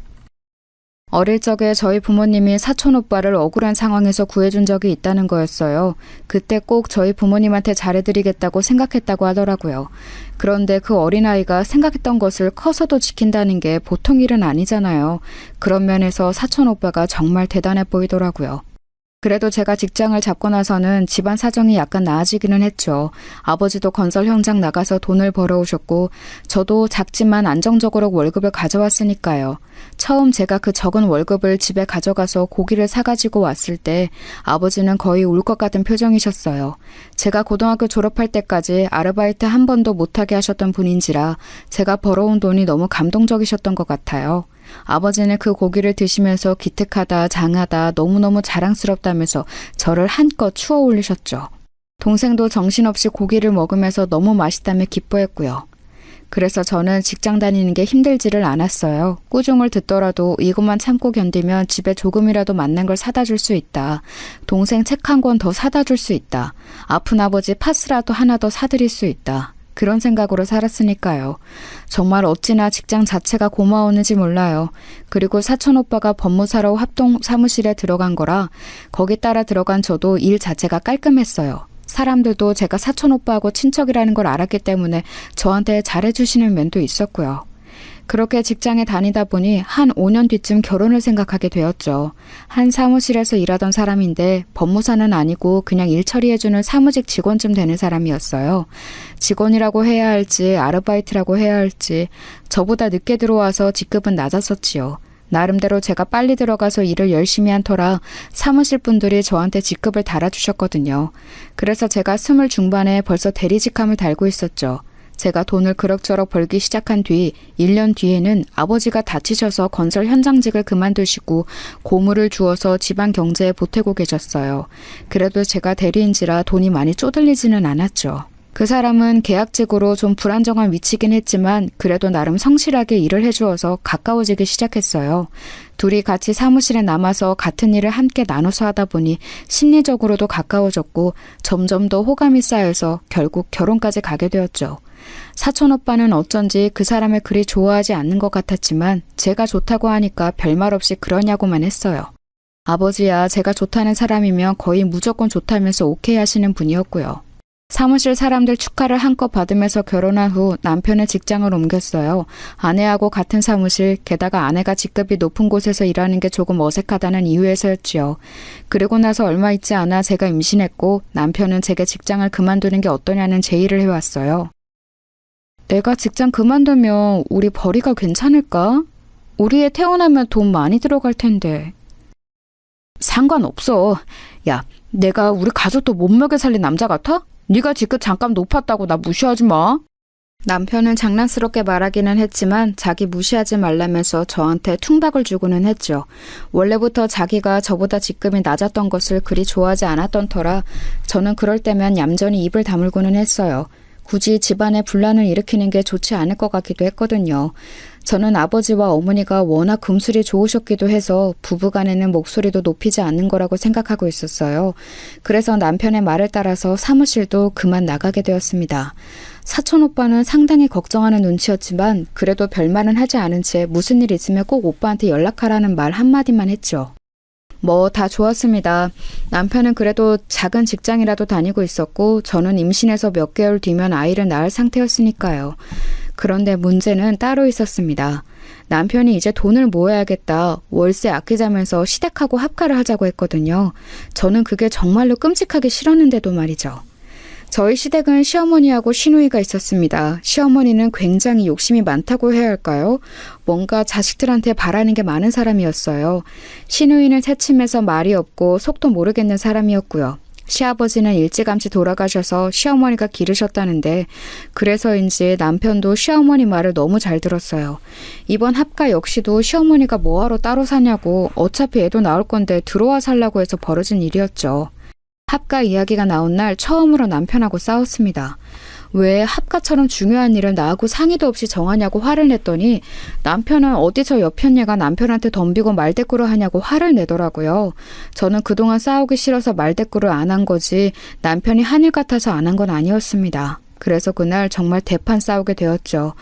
어릴 적에 저희 부모님이 사촌 오빠를 억울한 상황에서 구해준 적이 있다는 거였어요. 그때 꼭 저희 부모님한테 잘해드리겠다고 생각했다고 하더라고요. 그런데 그 어린아이가 생각했던 것을 커서도 지킨다는 게 보통 일은 아니잖아요. 그런 면에서 사촌 오빠가 정말 대단해 보이더라고요. 그래도 제가 직장을 잡고 나서는 집안 사정이 약간 나아지기는 했죠. 아버지도 건설 현장 나가서 돈을 벌어오셨고 저도 작지만 안정적으로 월급을 가져왔으니까요. 처음 제가 그 적은 월급을 집에 가져가서 고기를 사가지고 왔을 때 아버지는 거의 울 것 같은 표정이셨어요. 제가 고등학교 졸업할 때까지 아르바이트 한 번도 못하게 하셨던 분인지라 제가 벌어온 돈이 너무 감동적이셨던 것 같아요. 아버지는 그 고기를 드시면서 기특하다, 장하다, 너무너무 자랑스럽다면서 저를 한껏 추어 올리셨죠. 동생도 정신없이 고기를 먹으면서 너무 맛있다며 기뻐했고요. 그래서 저는 직장 다니는 게 힘들지를 않았어요. 꾸중을 듣더라도 이것만 참고 견디면 집에 조금이라도 맞는 걸 사다 줄 수 있다. 동생 책 한 권 더 사다 줄 수 있다. 아픈 아버지 파스라도 하나 더 사드릴 수 있다. 그런 생각으로 살았으니까요. 정말 어찌나 직장 자체가 고마웠는지 몰라요. 그리고 사촌 오빠가 법무사로 합동 사무실에 들어간 거라 거기 따라 들어간 저도 일 자체가 깔끔했어요. 사람들도 제가 사촌 오빠하고 친척이라는 걸 알았기 때문에 저한테 잘해주시는 면도 있었고요. 그렇게 직장에 다니다 보니 한 5년 뒤쯤 결혼을 생각하게 되었죠. 한 사무실에서 일하던 사람인데 법무사는 아니고 그냥 일 처리해주는 사무직 직원쯤 되는 사람이었어요. 직원이라고 해야 할지 아르바이트라고 해야 할지 저보다 늦게 들어와서 직급은 낮았었지요. 나름대로 제가 빨리 들어가서 일을 열심히 한 터라 사무실 분들이 저한테 직급을 달아주셨거든요. 그래서 제가 20 중반에 벌써 대리직함을 달고 있었죠. 제가 돈을 그럭저럭 벌기 시작한 뒤 1년 뒤에는 아버지가 다치셔서 건설 현장직을 그만두시고 고물을 주어서 집안 경제에 보태고 계셨어요. 그래도 제가 대리인지라 돈이 많이 쪼들리지는 않았죠. 그 사람은 계약직으로 좀 불안정한 위치긴 했지만 그래도 나름 성실하게 일을 해주어서 가까워지기 시작했어요. 둘이 같이 사무실에 남아서 같은 일을 함께 나눠서 하다 보니 심리적으로도 가까워졌고 점점 더 호감이 쌓여서 결국 결혼까지 가게 되었죠. 사촌 오빠는 어쩐지 그 사람을 그리 좋아하지 않는 것 같았지만 제가 좋다고 하니까 별말 없이 그러냐고만 했어요. 아버지야 제가 좋다는 사람이면 거의 무조건 좋다면서 오케이 하시는 분이었고요. 사무실 사람들 축하를 한껏 받으면서 결혼한 후 남편은 직장을 옮겼어요. 아내하고 같은 사무실, 게다가 아내가 직급이 높은 곳에서 일하는 게 조금 어색하다는 이유에서였지요. 그리고 나서 얼마 있지 않아 제가 임신했고 남편은 제게 직장을 그만두는 게 어떠냐는 제의를 해왔어요. 내가 직장 그만두면 우리 벌이가 괜찮을까? 우리 애 태어나면 돈 많이 들어갈 텐데. 상관없어. 야, 내가 우리 가족도 못 먹여 살린 남자 같아? 네가 직급 잠깐 높았다고 나 무시하지 마. 남편은 장난스럽게 말하기는 했지만 자기 무시하지 말라면서 저한테 퉁박을 주고는 했죠. 원래부터 자기가 저보다 직급이 낮았던 것을 그리 좋아하지 않았던 터라 저는 그럴 때면 얌전히 입을 다물고는 했어요. 굳이 집안에 분란을 일으키는 게 좋지 않을 것 같기도 했거든요. 저는 아버지와 어머니가 워낙 금술이 좋으셨기도 해서 부부간에는 목소리도 높이지 않는 거라고 생각하고 있었어요. 그래서 남편의 말을 따라서 사무실도 그만 나가게 되었습니다. 사촌 오빠는 상당히 걱정하는 눈치였지만 그래도 별말은 하지 않은 채 무슨 일 있으면 꼭 오빠한테 연락하라는 말 한마디만 했죠. 뭐 다 좋았습니다. 남편은 그래도 작은 직장이라도 다니고 있었고 저는 임신해서 몇 개월 뒤면 아이를 낳을 상태였으니까요. 그런데 문제는 따로 있었습니다. 남편이 이제 돈을 모아야겠다. 월세 아끼자면서 시댁하고 합가를 하자고 했거든요. 저는 그게 정말로 끔찍하게 싫었는데도 말이죠. 저희 시댁은 시어머니하고 시누이가 있었습니다. 시어머니는 굉장히 욕심이 많다고 해야 할까요? 뭔가 자식들한테 바라는 게 많은 사람이었어요. 시누이는 새침해서 말이 없고 속도 모르겠는 사람이었고요. 시아버지는 일찌감치 돌아가셔서 시어머니가 기르셨다는데 그래서인지 남편도 시어머니 말을 너무 잘 들었어요. 이번 합가 역시도 시어머니가 뭐하러 따로 사냐고 어차피 애도 나올 건데 들어와 살라고 해서 벌어진 일이었죠. 합가 이야기가 나온 날 처음으로 남편하고 싸웠습니다. 왜 합가처럼 중요한 일을 나하고 상의도 없이 정하냐고 화를 냈더니 남편은 어디 저 옆편녀가 남편한테 덤비고 말대꾸를 하냐고 화를 내더라고요. 저는 그동안 싸우기 싫어서 말대꾸를 안 한 거지 남편이 한일 같아서 안 한 건 아니었습니다. 그래서 그날 정말 대판 싸우게 되었죠.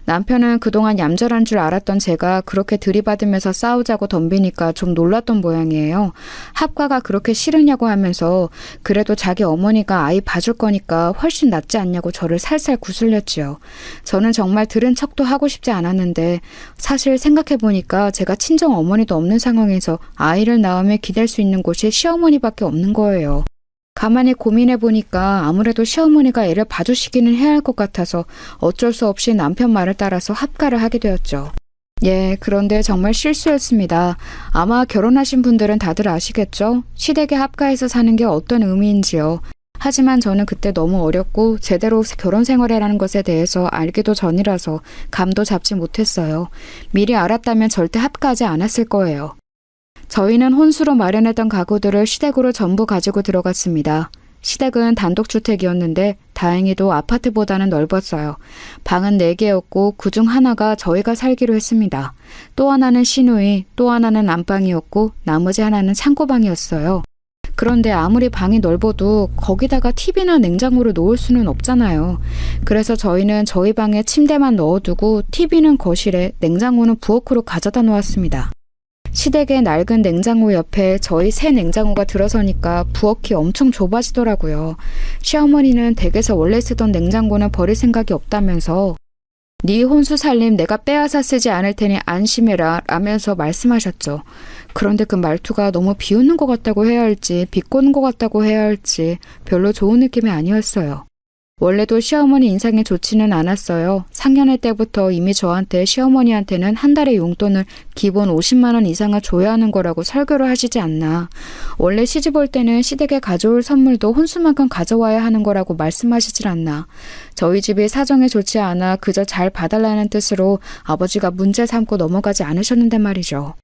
남편은 그동안 얌전한 줄 알았던 제가 그렇게 들이받으면서 싸우자고 덤비니까 좀 놀랐던 모양이에요. 합가가 그렇게 싫으냐고 하면서 그래도 자기 어머니가 아이 봐줄 거니까 훨씬 낫지 않냐고 저를 살살 구슬렸지요. 저는 정말 들은 척도 하고 싶지 않았는데 사실 생각해보니까 제가 친정 어머니도 없는 상황에서 아이를 낳으며 기댈 수 있는 곳이 시어머니밖에 없는 거예요. 가만히 고민해보니까 아무래도 시어머니가 애를 봐주시기는 해야 할 것 같아서 어쩔 수 없이 남편 말을 따라서 합가를 하게 되었죠. 예, 그런데 정말 실수였습니다. 아마 결혼하신 분들은 다들 아시겠죠? 시댁에 합가해서 사는 게 어떤 의미인지요. 하지만 저는 그때 너무 어렸고 제대로 결혼 생활이라는 것에 대해서 알기도 전이라서 감도 잡지 못했어요. 미리 알았다면 절대 합가하지 않았을 거예요. 저희는 혼수로 마련했던 가구들을 시댁으로 전부 가지고 들어갔습니다. 시댁은 단독주택이었는데 다행히도 아파트보다는 넓었어요. 방은 4개였고 그중 하나가 저희가 살기로 했습니다. 또 하나는 시누이, 또 하나는 안방이었고 나머지 하나는 창고방이었어요. 그런데 아무리 방이 넓어도 거기다가 TV나 냉장고를 놓을 수는 없잖아요. 그래서 저희는 저희 방에 침대만 넣어두고 TV는 거실에, 냉장고는 부엌으로 가져다 놓았습니다. 시댁의 낡은 냉장고 옆에 저희 새 냉장고가 들어서니까 부엌이 엄청 좁아지더라고요. 시어머니는 댁에서 원래 쓰던 냉장고는 버릴 생각이 없다면서 네 혼수 살림 내가 빼앗아 쓰지 않을 테니 안심해라 라면서 말씀하셨죠. 그런데 그 말투가 너무 비웃는 것 같다고 해야 할지 비꼬는 것 같다고 해야 할지 별로 좋은 느낌이 아니었어요. 원래도 시어머니 인상이 좋지는 않았어요. 상견례 때부터 이미 저한테 시어머니한테는 한 달에 용돈을 기본 50만 원 이상을 줘야 하는 거라고 설교를 하시지 않나. 원래 시집 올 때는 시댁에 가져올 선물도 혼수만큼 가져와야 하는 거라고 말씀하시질 않나. 저희 집이 사정이 좋지 않아 그저 잘 봐달라는 뜻으로 아버지가 문제 삼고 넘어가지 않으셨는데 말이죠.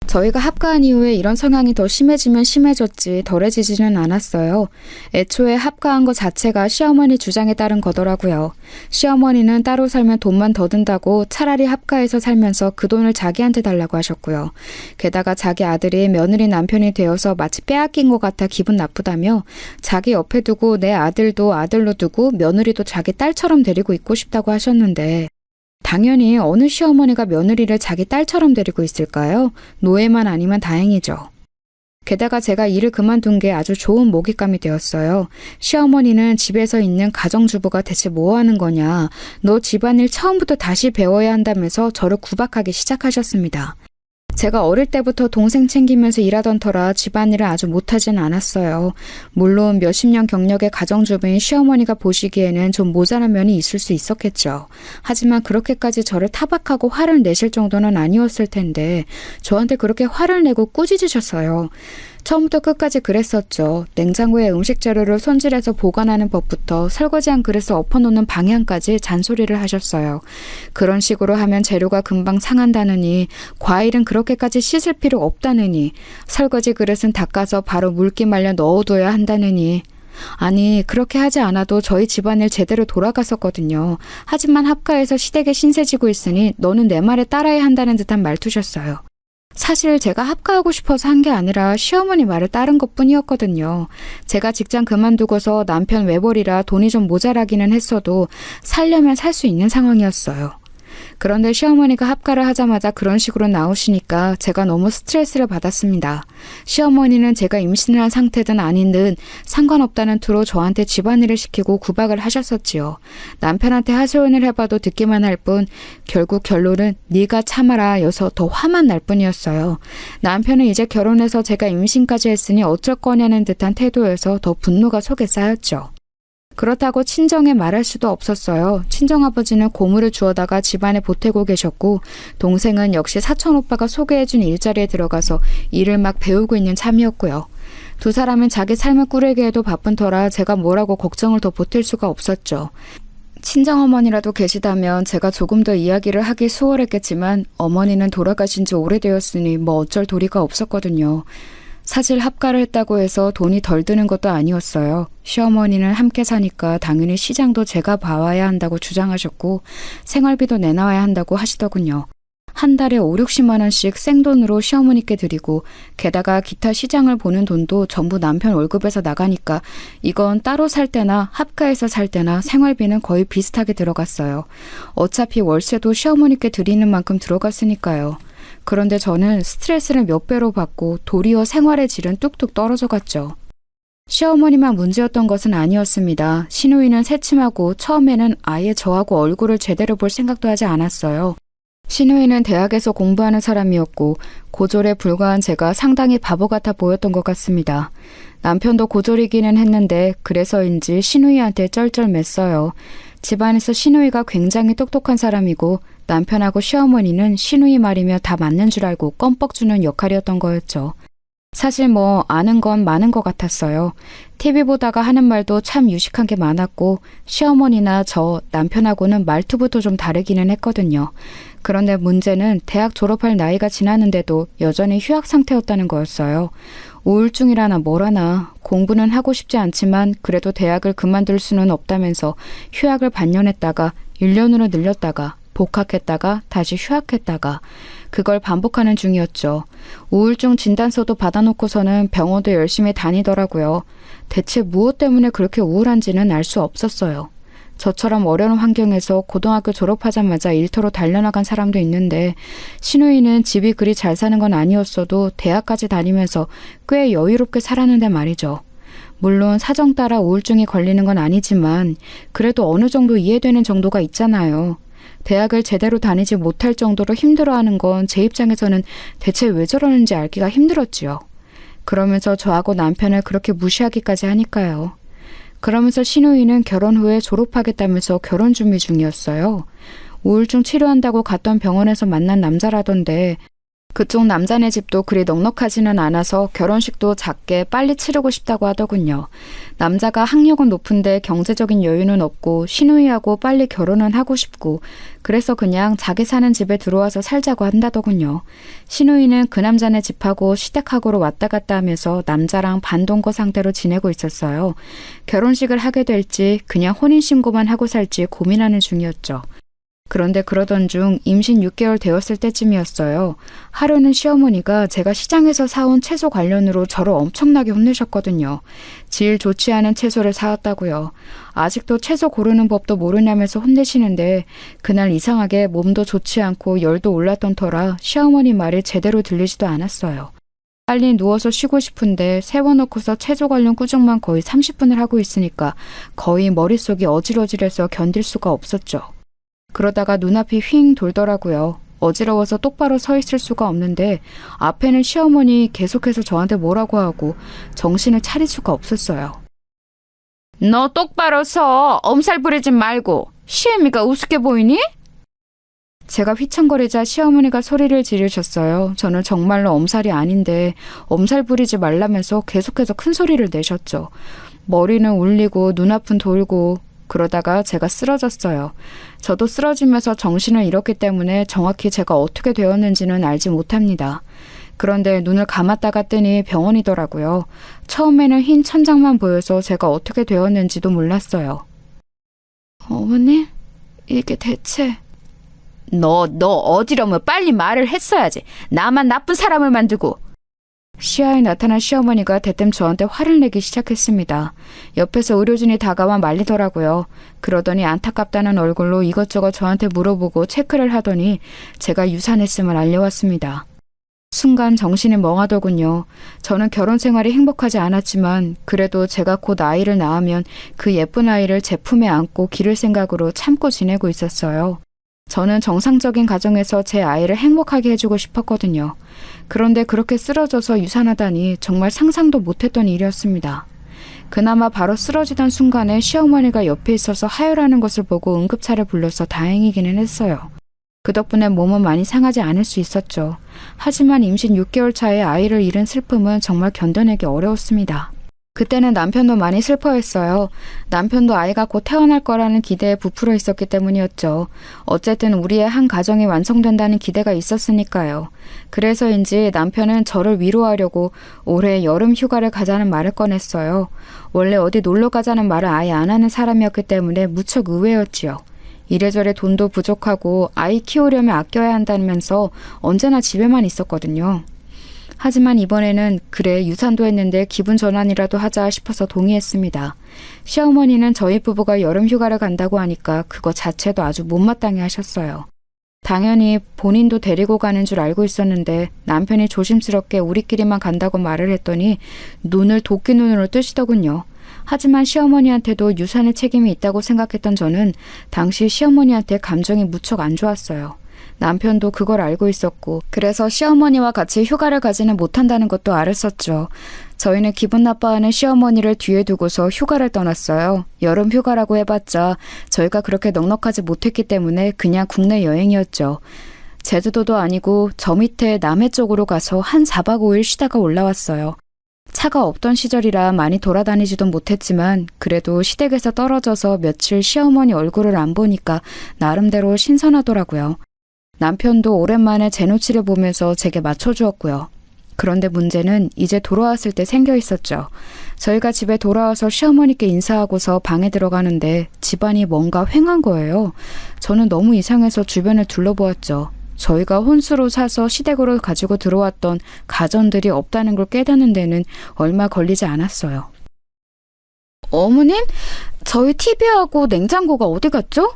저희가 합가한 이후에 이런 성향이 더 심해지면 심해졌지 덜해지지는 않았어요. 애초에 합가한 것 자체가 시어머니 주장에 따른 거더라고요. 시어머니는 따로 살면 돈만 더 든다고 차라리 합가해서 살면서 그 돈을 자기한테 달라고 하셨고요. 게다가 자기 아들이 며느리 남편이 되어서 마치 빼앗긴 것 같아 기분 나쁘다며 자기 옆에 두고 내 아들도 아들로 두고 며느리도 자기 딸처럼 데리고 있고 싶다고 하셨는데 당연히 어느 시어머니가 며느리를 자기 딸처럼 데리고 있을까요? 노예만 아니면 다행이죠. 게다가 제가 일을 그만둔 게 아주 좋은 먹잇감이 되었어요. 시어머니는 집에서 있는 가정주부가 대체 뭐 하는 거냐, 너 집안일 처음부터 다시 배워야 한다면서 저를 구박하기 시작하셨습니다. 제가 어릴 때부터 동생 챙기면서 일하던 터라 집안일을 아주 못하진 않았어요. 물론 몇십 년 경력의 가정주부인 시어머니가 보시기에는 좀 모자란 면이 있을 수 있었겠죠. 하지만 그렇게까지 저를 타박하고 화를 내실 정도는 아니었을 텐데 저한테 그렇게 화를 내고 꾸짖으셨어요. 처음부터 끝까지 그랬었죠. 냉장고에 음식 재료를 손질해서 보관하는 법부터 설거지한 그릇을 엎어놓는 방향까지 잔소리를 하셨어요. 그런 식으로 하면 재료가 금방 상한다느니, 과일은 그렇게까지 씻을 필요 없다느니, 설거지 그릇은 닦아서 바로 물기 말려 넣어둬야 한다느니. 아니, 그렇게 하지 않아도 저희 집안일 제대로 돌아갔었거든요. 하지만 합가해서 시댁에 신세지고 있으니 너는 내 말에 따라야 한다는 듯한 말투셨어요. 사실 제가 합가하고 싶어서 한 게 아니라 시어머니 말을 따른 것뿐이었거든요. 제가 직장 그만두고서 남편 외벌이라 돈이 좀 모자라기는 했어도 살려면 살 수 있는 상황이었어요. 그런데 시어머니가 합가를 하자마자 그런 식으로 나오시니까 제가 너무 스트레스를 받았습니다. 시어머니는 제가 임신을 한 상태든 아닌 듯 상관없다는 투로 저한테 집안일을 시키고 구박을 하셨었지요. 남편한테 하소연을 해봐도 듣기만 할 뿐 결국 결론은 네가 참아라 여서 더 화만 날 뿐이었어요. 남편은 이제 결혼해서 제가 임신까지 했으니 어쩔 거냐는 듯한 태도여서 더 분노가 속에 쌓였죠. 그렇다고 친정에 말할 수도 없었어요. 친정아버지는 고물을 주워다가 집안에 보태고 계셨고 동생은 역시 사촌오빠가 소개해준 일자리에 들어가서 일을 막 배우고 있는 참이었고요. 두 사람은 자기 삶을 꾸리기에도 바쁜 터라 제가 뭐라고 걱정을 더 보탤 수가 없었죠. 친정어머니라도 계시다면 제가 조금 더 이야기를 하기 수월했겠지만 어머니는 돌아가신 지 오래되었으니 뭐 어쩔 도리가 없었거든요. 사실 합가를 했다고 해서 돈이 덜 드는 것도 아니었어요. 시어머니는 함께 사니까 당연히 시장도 제가 봐와야 한다고 주장하셨고 생활비도 내놔야 한다고 하시더군요. 한 달에 5, 60만 원씩 생돈으로 시어머니께 드리고 게다가 기타 시장을 보는 돈도 전부 남편 월급에서 나가니까 이건 따로 살 때나 합가해서 살 때나 생활비는 거의 비슷하게 들어갔어요. 어차피 월세도 시어머니께 드리는 만큼 들어갔으니까요. 그런데 저는 스트레스를 몇 배로 받고 도리어 생활의 질은 뚝뚝 떨어져 갔죠. 시어머니만 문제였던 것은 아니었습니다. 시누이는 새침하고 처음에는 아예 저하고 얼굴을 제대로 볼 생각도 하지 않았어요. 시누이는 대학에서 공부하는 사람이었고 고졸에 불과한 제가 상당히 바보 같아 보였던 것 같습니다. 남편도 고졸이기는 했는데 그래서인지 시누이한테 쩔쩔맸어요. 집안에서 시누이가 굉장히 똑똑한 사람이고 남편하고 시어머니는 시누이 말이며 다 맞는 줄 알고 껌뻑 주는 역할이었던 거였죠. 사실 뭐 아는 건 많은 것 같았어요. TV 보다가 하는 말도 참 유식한 게 많았고 시어머니나 저 남편하고는 말투부터 좀 다르기는 했거든요. 그런데 문제는 대학 졸업할 나이가 지났는데도 여전히 휴학 상태였다는 거였어요. 우울증이라나 뭐라나 공부는 하고 싶지 않지만 그래도 대학을 그만둘 수는 없다면서 휴학을 반년했다가 1년으로 늘렸다가 복학했다가 다시 휴학했다가 그걸 반복하는 중이었죠. 우울증 진단서도 받아놓고서는 병원도 열심히 다니더라고요. 대체 무엇 때문에 그렇게 우울한지는 알 수 없었어요. 저처럼 어려운 환경에서 고등학교 졸업하자마자 일터로 달려나간 사람도 있는데 시누이는 집이 그리 잘 사는 건 아니었어도 대학까지 다니면서 꽤 여유롭게 살았는데 말이죠. 물론 사정 따라 우울증이 걸리는 건 아니지만 그래도 어느 정도 이해되는 정도가 있잖아요. 대학을 제대로 다니지 못할 정도로 힘들어하는 건 제 입장에서는 대체 왜 저러는지 알기가 힘들었지요. 그러면서 저하고 남편을 그렇게 무시하기까지 하니까요. 그러면서 시누이는 결혼 후에 졸업하겠다면서 결혼 준비 중이었어요. 우울증 치료한다고 갔던 병원에서 만난 남자라던데 그쪽 남자네 집도 그리 넉넉하지는 않아서 결혼식도 작게 빨리 치르고 싶다고 하더군요. 남자가 학력은 높은데 경제적인 여유는 없고 시누이하고 빨리 결혼은 하고 싶고 그래서 그냥 자기 사는 집에 들어와서 살자고 한다더군요. 시누이는 그 남자네 집하고 시댁하고로 왔다 갔다 하면서 남자랑 반동거 상태로 지내고 있었어요. 결혼식을 하게 될지 그냥 혼인신고만 하고 살지 고민하는 중이었죠. 그런데 그러던 중 임신 6개월 되었을 때쯤이었어요. 하루는 시어머니가 제가 시장에서 사온 채소 관련으로 저를 엄청나게 혼내셨거든요. 질 좋지 않은 채소를 사왔다고요. 아직도 채소 고르는 법도 모르냐면서 혼내시는데 그날 이상하게 몸도 좋지 않고 열도 올랐던 터라 시어머니 말이 제대로 들리지도 않았어요. 빨리 누워서 쉬고 싶은데 세워놓고서 채소 관련 꾸중만 거의 30분을 하고 있으니까 거의 머릿속이 어질어질해서 견딜 수가 없었죠. 그러다가 눈앞이 휙 돌더라고요. 어지러워서 똑바로 서 있을 수가 없는데 앞에는 시어머니 계속해서 저한테 뭐라고 하고 정신을 차릴 수가 없었어요. 너 똑바로 서! 엄살 부리지 말고! 시애미가 우습게 보이니? 제가 휘청거리자 시어머니가 소리를 지르셨어요. 저는 정말로 엄살이 아닌데 엄살 부리지 말라면서 계속해서 큰 소리를 내셨죠. 머리는 울리고 눈앞은 돌고 그러다가 제가 쓰러졌어요. 저도 쓰러지면서 정신을 잃었기 때문에 정확히 제가 어떻게 되었는지는 알지 못합니다. 그런데 눈을 감았다가 뜨니 병원이더라고요. 처음에는 흰 천장만 보여서 제가 어떻게 되었는지도 몰랐어요. 어머니? 이게 대체... 너 어지러우면 빨리 말을 했어야지. 나만 나쁜 사람을 만들고... 시야에 나타난 시어머니가 대뜸 저한테 화를 내기 시작했습니다. 옆에서 의료진이 다가와 말리더라고요. 그러더니 안타깝다는 얼굴로 이것저것 저한테 물어보고 체크를 하더니 제가 유산했음을 알려왔습니다. 순간 정신이 멍하더군요. 저는 결혼 생활이 행복하지 않았지만 그래도 제가 곧 아이를 낳으면 그 예쁜 아이를 제 품에 안고 기를 생각으로 참고 지내고 있었어요. 저는 정상적인 가정에서 제 아이를 행복하게 해주고 싶었거든요. 그런데 그렇게 쓰러져서 유산하다니 정말 상상도 못했던 일이었습니다. 그나마 바로 쓰러지던 순간에 시어머니가 옆에 있어서 하혈하는 것을 보고 응급차를 불러서 다행이기는 했어요. 그 덕분에 몸은 많이 상하지 않을 수 있었죠. 하지만 임신 6개월 차에 아이를 잃은 슬픔은 정말 견뎌내기 어려웠습니다. 그때는 남편도 많이 슬퍼했어요. 남편도 아이가 곧 태어날 거라는 기대에 부풀어 있었기 때문이었죠. 어쨌든 우리의 한 가정이 완성된다는 기대가 있었으니까요. 그래서인지 남편은 저를 위로하려고 올해 여름 휴가를 가자는 말을 꺼냈어요. 원래 어디 놀러 가자는 말을 아예 안 하는 사람이었기 때문에 무척 의외였지요. 이래저래 돈도 부족하고 아이 키우려면 아껴야 한다면서 언제나 집에만 있었거든요. 하지만 이번에는 그래 유산도 했는데 기분 전환이라도 하자 싶어서 동의했습니다. 시어머니는 저희 부부가 여름 휴가를 간다고 하니까 그거 자체도 아주 못마땅해 하셨어요. 당연히 본인도 데리고 가는 줄 알고 있었는데 남편이 조심스럽게 우리끼리만 간다고 말을 했더니 눈을 도끼 눈으로 뜨시더군요. 하지만 시어머니한테도 유산의 책임이 있다고 생각했던 저는 당시 시어머니한테 감정이 무척 안 좋았어요. 남편도 그걸 알고 있었고 그래서 시어머니와 같이 휴가를 가지는 못한다는 것도 알았었죠. 저희는 기분 나빠하는 시어머니를 뒤에 두고서 휴가를 떠났어요. 여름 휴가라고 해봤자 저희가 그렇게 넉넉하지 못했기 때문에 그냥 국내 여행이었죠. 제주도도 아니고 저 밑에 남해 쪽으로 가서 한 4박 5일 쉬다가 올라왔어요. 차가 없던 시절이라 많이 돌아다니지도 못했지만 그래도 시댁에서 떨어져서 며칠 시어머니 얼굴을 안 보니까 나름대로 신선하더라고요. 남편도 오랜만에 제 눈치를 보면서 제게 맞춰주었고요. 그런데 문제는 이제 돌아왔을 때 생겨 있었죠. 저희가 집에 돌아와서 시어머니께 인사하고서 방에 들어가는데 집안이 뭔가 휑한 거예요. 저는 너무 이상해서 주변을 둘러보았죠. 저희가 혼수로 사서 시댁으로 가지고 들어왔던 가전들이 없다는 걸 깨닫는 데는 얼마 걸리지 않았어요. 어머님? 저희 TV하고 냉장고가 어디 갔죠?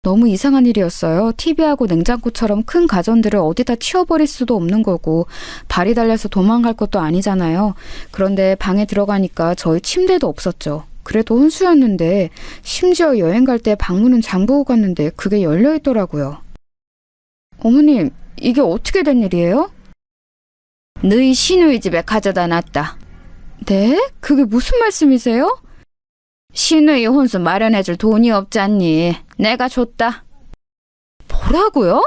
너무 이상한 일이었어요. TV하고 냉장고처럼 큰 가전들을 어디다 치워버릴 수도 없는 거고 발이 달려서 도망갈 것도 아니잖아요. 그런데 방에 들어가니까 저희 침대도 없었죠. 그래도 혼수였는데 심지어 여행 갈 때 방문은 잠그고 갔는데 그게 열려있더라고요. 어머님, 이게 어떻게 된 일이에요? 너희 시누이 집에 가져다 놨다. 네? 그게 무슨 말씀이세요? 시누이 혼수 마련해줄 돈이 없잖니. 내가 줬다. 뭐라고요?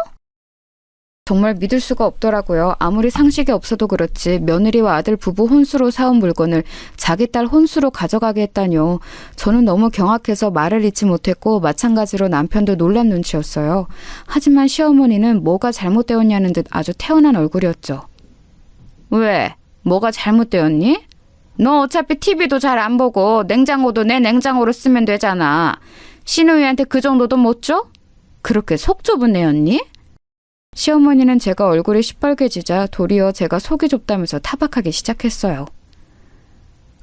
정말 믿을 수가 없더라고요. 아무리 상식이 없어도 그렇지 며느리와 아들 부부 혼수로 사온 물건을 자기 딸 혼수로 가져가게 했다뇨. 저는 너무 경악해서 말을 잇지 못했고 마찬가지로 남편도 놀란 눈치였어요. 하지만 시어머니는 뭐가 잘못되었냐는 듯 아주 태어난 얼굴이었죠. 왜? 뭐가 잘못되었니? 너 어차피 TV도 잘 안 보고 냉장고도 내 냉장고로 쓰면 되잖아. 시누이한테 그 정도도 못 줘? 그렇게 속 좁은 애였니? 시어머니는 제가 얼굴이 시뻘개지자 도리어 제가 속이 좁다면서 타박하기 시작했어요.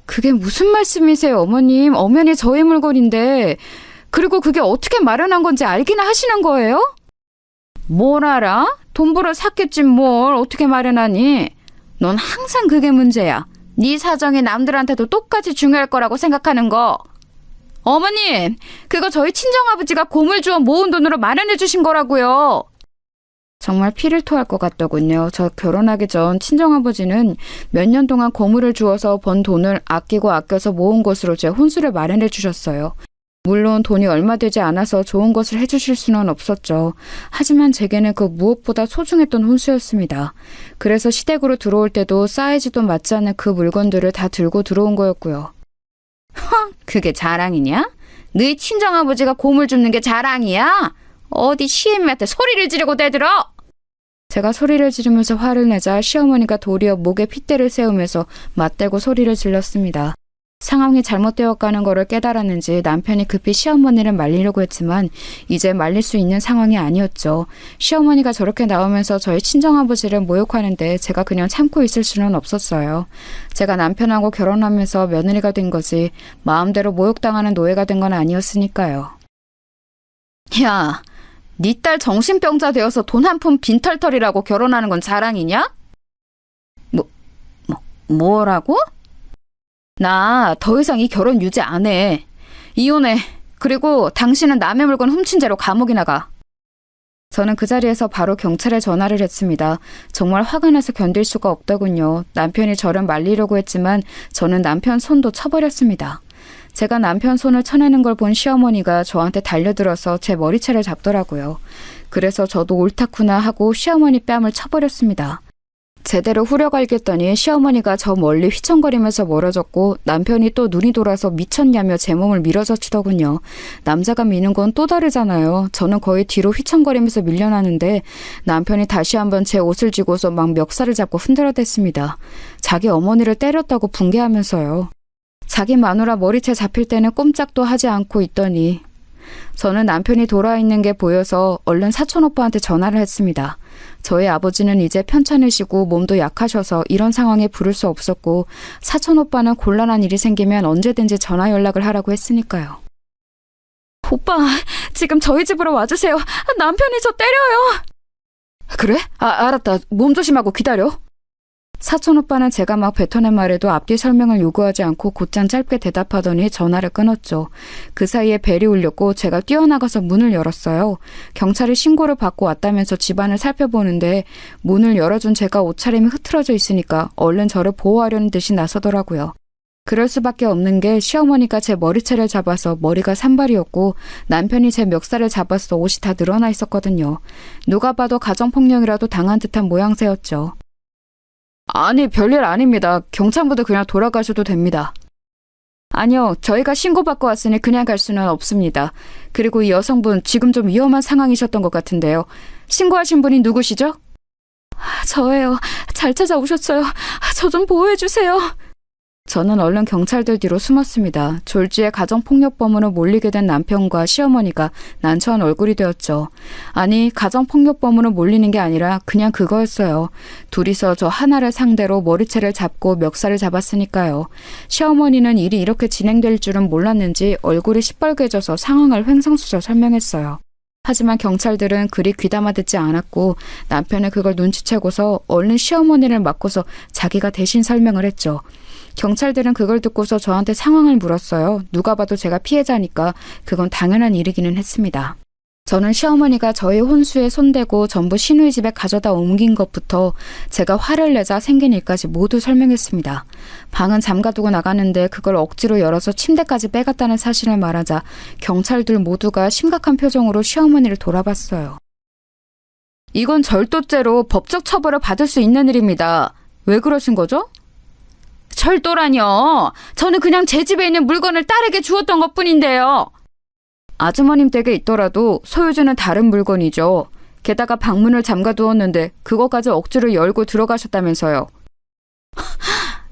그게 무슨 말씀이세요, 어머님? 엄연히 저의 물건인데. 그리고 그게 어떻게 마련한 건지 알기나 하시는 거예요? 뭘 알아? 돈 벌어 샀겠지 뭘 어떻게 마련하니? 넌 항상 그게 문제야. 네 사정이 남들한테도 똑같이 중요할 거라고 생각하는 거. 어머님, 그거 저희 친정아버지가 고물 주워 모은 돈으로 마련해 주신 거라고요. 정말 피를 토할 것 같더군요. 저 결혼하기 전 친정아버지는 몇 년 동안 고물을 주어서 번 돈을 아끼고 아껴서 모은 것으로 제 혼수를 마련해 주셨어요. 물론 돈이 얼마 되지 않아서 좋은 것을 해주실 수는 없었죠. 하지만 제게는 그 무엇보다 소중했던 혼수였습니다. 그래서 시댁으로 들어올 때도 사이즈도 맞지 않는 그 물건들을 다 들고 들어온 거였고요. 허, 그게 자랑이냐? 너희 친정아버지가 고물 줍는 게 자랑이야? 어디 시애미한테 소리를 지르고 대들어? 제가 소리를 지르면서 화를 내자 시어머니가 도리어 목에 핏대를 세우면서 맞대고 소리를 질렀습니다. 상황이 잘못되어 가는 거를 깨달았는지 남편이 급히 시어머니를 말리려고 했지만 이제 말릴 수 있는 상황이 아니었죠. 시어머니가 저렇게 나오면서 저희 친정아버지를 모욕하는데 제가 그냥 참고 있을 수는 없었어요. 제가 남편하고 결혼하면서 며느리가 된 거지 마음대로 모욕당하는 노예가 된 건 아니었으니까요. 야, 네 딸 정신병자 되어서 돈 한 푼 빈털털이라고 결혼하는 건 자랑이냐? 뭐라고? 나 더 이상 이 결혼 유지 안 해. 이혼해. 그리고 당신은 남의 물건 훔친 죄로 감옥이나 가. 저는 그 자리에서 바로 경찰에 전화를 했습니다. 정말 화가 나서 견딜 수가 없더군요. 남편이 저를 말리려고 했지만 저는 남편 손도 쳐버렸습니다. 제가 남편 손을 쳐내는 걸 본 시어머니가 저한테 달려들어서 제 머리채를 잡더라고요. 그래서 저도 옳다구나 하고 시어머니 뺨을 쳐버렸습니다. 제대로 후려갈겼더니 시어머니가 저 멀리 휘청거리면서 멀어졌고 남편이 또 눈이 돌아서 미쳤냐며 제 몸을 밀어젖히더군요. 남자가 미는 건 또 다르잖아요. 저는 거의 뒤로 휘청거리면서 밀려나는데 남편이 다시 한번 제 옷을 쥐고서 막 멱살을 잡고 흔들어댔습니다. 자기 어머니를 때렸다고 분개하면서요. 자기 마누라 머리채 잡힐 때는 꼼짝도 하지 않고 있더니 저는 남편이 돌아와 있는 게 보여서 얼른 사촌오빠한테 전화를 했습니다. 저희 아버지는 이제 편찮으시고 몸도 약하셔서 이런 상황에 부를 수 없었고 사촌오빠는 곤란한 일이 생기면 언제든지 전화 연락을 하라고 했으니까요. 오빠, 지금 저희 집으로 와주세요. 남편이 저 때려요. 그래? 알았다. 몸 조심하고 기다려. 사촌오빠는 제가 막 뱉어낸 말에도 앞뒤 설명을 요구하지 않고 곧장 짧게 대답하더니 전화를 끊었죠. 그 사이에 벨이 울렸고 제가 뛰어나가서 문을 열었어요. 경찰이 신고를 받고 왔다면서 집안을 살펴보는데 문을 열어준 제가 옷차림이 흐트러져 있으니까 얼른 저를 보호하려는 듯이 나서더라고요. 그럴 수밖에 없는 게 시어머니가 제 머리채를 잡아서 머리가 산발이었고 남편이 제 멱살을 잡아서 옷이 다 늘어나 있었거든요. 누가 봐도 가정폭력이라도 당한 듯한 모양새였죠. 아니, 별일 아닙니다. 경찰부대 그냥 돌아가셔도 됩니다. 아니요, 저희가 신고받고 왔으니 그냥 갈 수는 없습니다. 그리고 이 여성분 지금 좀 위험한 상황이셨던 것 같은데요. 신고하신 분이 누구시죠? 저예요. 잘 찾아오셨어요. 저 좀 보호해주세요. 저는 얼른 경찰들 뒤로 숨었습니다. 졸지에 가정폭력범으로 몰리게 된 남편과 시어머니가 난처한 얼굴이 되었죠. 아니, 가정폭력범으로 몰리는 게 아니라 그냥 그거였어요. 둘이서 저 하나를 상대로 머리채를 잡고 멱살을 잡았으니까요. 시어머니는 일이 이렇게 진행될 줄은 몰랐는지 얼굴이 시뻘개져서 상황을 횡성수설 설명했어요. 하지만 경찰들은 그리 귀담아 듣지 않았고 남편은 그걸 눈치채고서 얼른 시어머니를 맡고서 자기가 대신 설명을 했죠. 경찰들은 그걸 듣고서 저한테 상황을 물었어요. 누가 봐도 제가 피해자니까 그건 당연한 일이기는 했습니다. 저는 시어머니가 저희 혼수에 손대고 전부 시누이 집에 가져다 옮긴 것부터 제가 화를 내자 생긴 일까지 모두 설명했습니다. 방은 잠가두고 나가는데 그걸 억지로 열어서 침대까지 빼갔다는 사실을 말하자 경찰들 모두가 심각한 표정으로 시어머니를 돌아봤어요. 이건 절도죄로 법적 처벌을 받을 수 있는 일입니다. 왜 그러신 거죠? 절도라뇨. 저는 그냥 제 집에 있는 물건을 딸에게 주었던 것뿐인데요. 아주머님 댁에 있더라도 소유주는 다른 물건이죠. 게다가 방문을 잠가두었는데 그것까지 억지로 열고 들어가셨다면서요.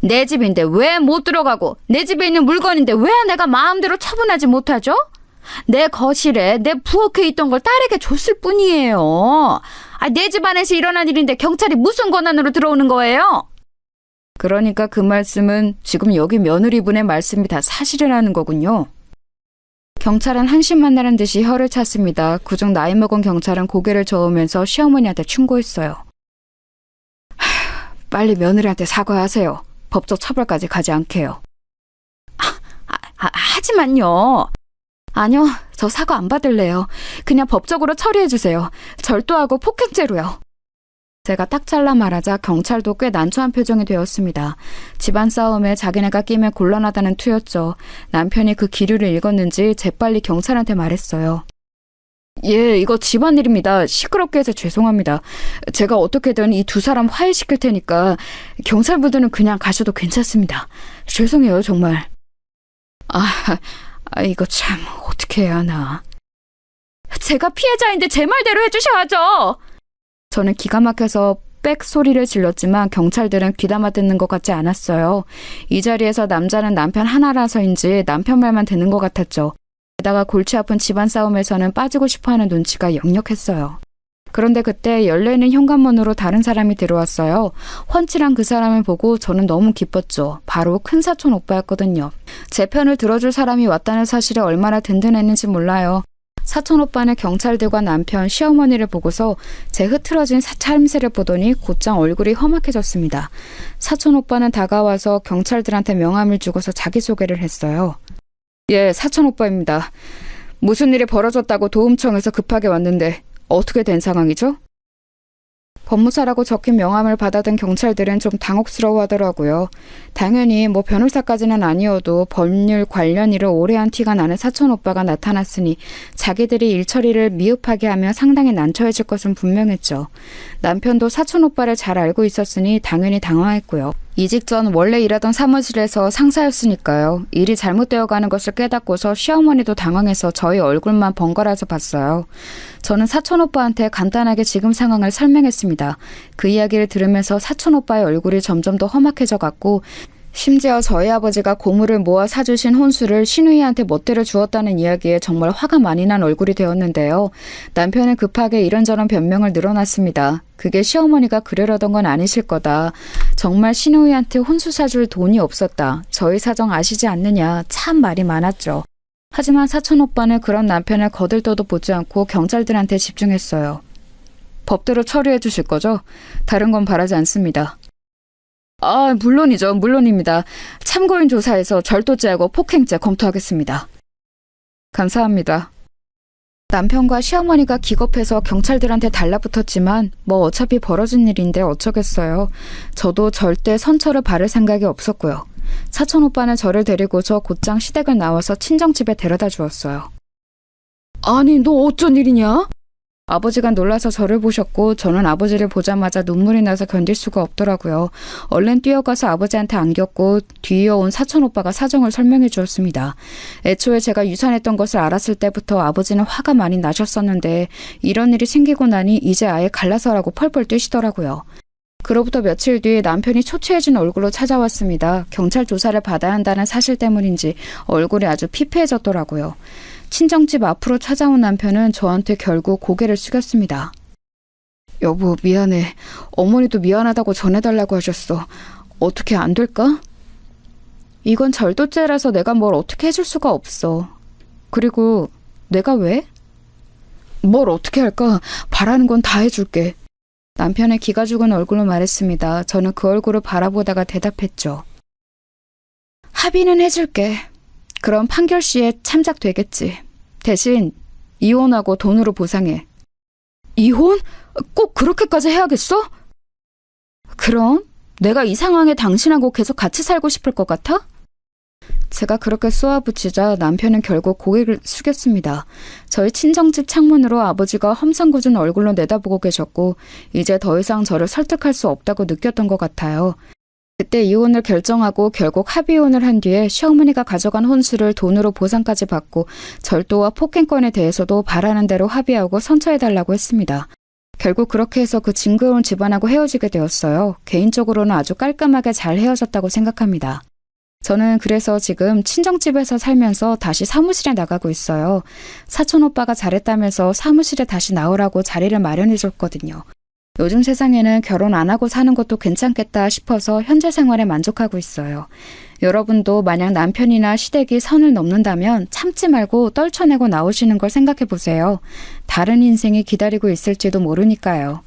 내 집인데 왜 못 들어가고 내 집에 있는 물건인데 왜 내가 마음대로 처분하지 못하죠? 내 거실에 내 부엌에 있던 걸 딸에게 줬을 뿐이에요. 내 집안에서 일어난 일인데 경찰이 무슨 권한으로 들어오는 거예요? 그러니까 그 말씀은 지금 여기 며느리분의 말씀이 다 사실이라는 거군요. 경찰은 한심만나는 듯이 혀를 찼습니다. 그중 나이 먹은 경찰은 고개를 저으면서 시어머니한테 충고했어요. 빨리 며느리한테 사과하세요. 법적 처벌까지 가지 않게요. 하지만요. 아니요, 저 사과 안 받을래요. 그냥 법적으로 처리해주세요. 절도하고 폭행죄로요. 제가 딱 잘라 말하자 경찰도 꽤 난처한 표정이 되었습니다. 집안 싸움에 자기네가 끼면 곤란하다는 투였죠. 남편이 그 기류를 읽었는지 재빨리 경찰한테 말했어요. 예, 이거 집안일입니다. 시끄럽게 해서 죄송합니다. 제가 어떻게든 이 두 사람 화해시킬 테니까 경찰분들은 그냥 가셔도 괜찮습니다. 죄송해요, 정말. 이거 참 어떻게 해야 하나. 제가 피해자인데 제 말대로 해주셔야죠. 저는 기가 막혀서 빽 소리를 질렀지만 경찰들은 귀담아 듣는 것 같지 않았어요. 이 자리에서 남자는 남편 하나라서인지 남편 말만 듣는 것 같았죠. 게다가 골치 아픈 집안 싸움에서는 빠지고 싶어하는 눈치가 역력했어요. 그런데 그때 열려있는 현관문으로 다른 사람이 들어왔어요. 훤칠한 그 사람을 보고 저는 너무 기뻤죠. 바로 큰사촌 오빠였거든요. 제 편을 들어줄 사람이 왔다는 사실에 얼마나 든든했는지 몰라요. 사촌 오빠는 경찰들과 남편, 시어머니를 보고서 제 흐트러진 차림새를 보더니 곧장 얼굴이 험악해졌습니다. 사촌 오빠는 다가와서 경찰들한테 명함을 주고서 자기소개를 했어요. 예, 사촌 오빠입니다. 무슨 일이 벌어졌다고 도움청에서 급하게 왔는데 어떻게 된 상황이죠? 법무사라고 적힌 명함을 받아든 경찰들은 좀 당혹스러워하더라고요. 당연히 변호사까지는 아니어도 법률 관련 일을 오래 한 티가 나는 사촌 오빠가 나타났으니 자기들이 일 처리를 미흡하게 하면 상당히 난처해질 것은 분명했죠. 남편도 사촌 오빠를 잘 알고 있었으니 당연히 당황했고요. 이직 전 원래 일하던 사무실에서 상사였으니까요. 일이 잘못되어 가는 것을 깨닫고서 시어머니도 당황해서 저희 얼굴만 번갈아서 봤어요. 저는 사촌 오빠한테 간단하게 지금 상황을 설명했습니다. 그 이야기를 들으면서 사촌 오빠의 얼굴이 점점 더 험악해져 갔고 심지어 저희 아버지가 고물을 모아 사주신 혼수를 신우이한테 멋대로 주었다는 이야기에 정말 화가 많이 난 얼굴이 되었는데요. 남편은 급하게 이런저런 변명을 늘어놨습니다. 그게 시어머니가 그러려던 건 아니실 거다. 정말 신우이한테 혼수 사줄 돈이 없었다. 저희 사정 아시지 않느냐. 참 말이 많았죠. 하지만 사촌 오빠는 그런 남편을 거들떠도 보지 않고 경찰들한테 집중했어요. 법대로 처리해 주실 거죠? 다른 건 바라지 않습니다. 아, 물론이죠. 물론입니다. 참고인 조사에서 절도죄하고 폭행죄 검토하겠습니다. 감사합니다. 남편과 시어머니가 기겁해서 경찰들한테 달라붙었지만 뭐 어차피 벌어진 일인데 어쩌겠어요. 저도 절대 선처를 바를 생각이 없었고요. 사촌 오빠는 저를 데리고서 곧장 시댁을 나와서 친정집에 데려다 주었어요. 아니, 너 어쩐 일이냐? 아버지가 놀라서 저를 보셨고 저는 아버지를 보자마자 눈물이 나서 견딜 수가 없더라고요. 얼른 뛰어가서 아버지한테 안겼고 뒤이어온 사촌 오빠가 사정을 설명해 주었습니다. 애초에 제가 유산했던 것을 알았을 때부터 아버지는 화가 많이 나셨었는데 이런 일이 생기고 나니 이제 아예 갈라서라고 펄펄 뛰시더라고요. 그로부터 며칠 뒤 남편이 초췌해진 얼굴로 찾아왔습니다. 경찰 조사를 받아야 한다는 사실 때문인지 얼굴이 아주 피폐해졌더라고요. 친정집 앞으로 찾아온 남편은 저한테 결국 고개를 숙였습니다. 여보, 미안해. 어머니도 미안하다고 전해달라고 하셨어. 어떻게 안 될까? 이건 절도죄라서 내가 뭘 어떻게 해줄 수가 없어. 그리고 내가 왜? 뭘 어떻게 할까? 바라는 건 다 해줄게. 남편의 기가 죽은 얼굴로 말했습니다. 저는 그 얼굴을 바라보다가 대답했죠. 합의는 해줄게. 그럼 판결 시에 참작되겠지. 대신 이혼하고 돈으로 보상해. 이혼? 꼭 그렇게까지 해야겠어? 그럼 내가 이 상황에 당신하고 계속 같이 살고 싶을 것 같아? 제가 그렇게 쏘아붙이자 남편은 결국 고개를 숙였습니다. 저희 친정집 창문으로 아버지가 험상궂은 얼굴로 내다보고 계셨고 이제 더 이상 저를 설득할 수 없다고 느꼈던 것 같아요. 그때 이혼을 결정하고 결국 합의혼을 한 뒤에 시어머니가 가져간 혼수를 돈으로 보상까지 받고 절도와 폭행권에 대해서도 바라는 대로 합의하고 선처해달라고 했습니다. 결국 그렇게 해서 그 징그러운 집안하고 헤어지게 되었어요. 개인적으로는 아주 깔끔하게 잘 헤어졌다고 생각합니다. 저는 그래서 지금 친정집에서 살면서 다시 사무실에 나가고 있어요. 사촌 오빠가 잘했다면서 사무실에 다시 나오라고 자리를 마련해줬거든요. 요즘 세상에는 결혼 안 하고 사는 것도 괜찮겠다 싶어서 현재 생활에 만족하고 있어요. 여러분도 만약 남편이나 시댁이 선을 넘는다면 참지 말고 떨쳐내고 나오시는 걸 생각해 보세요. 다른 인생이 기다리고 있을지도 모르니까요.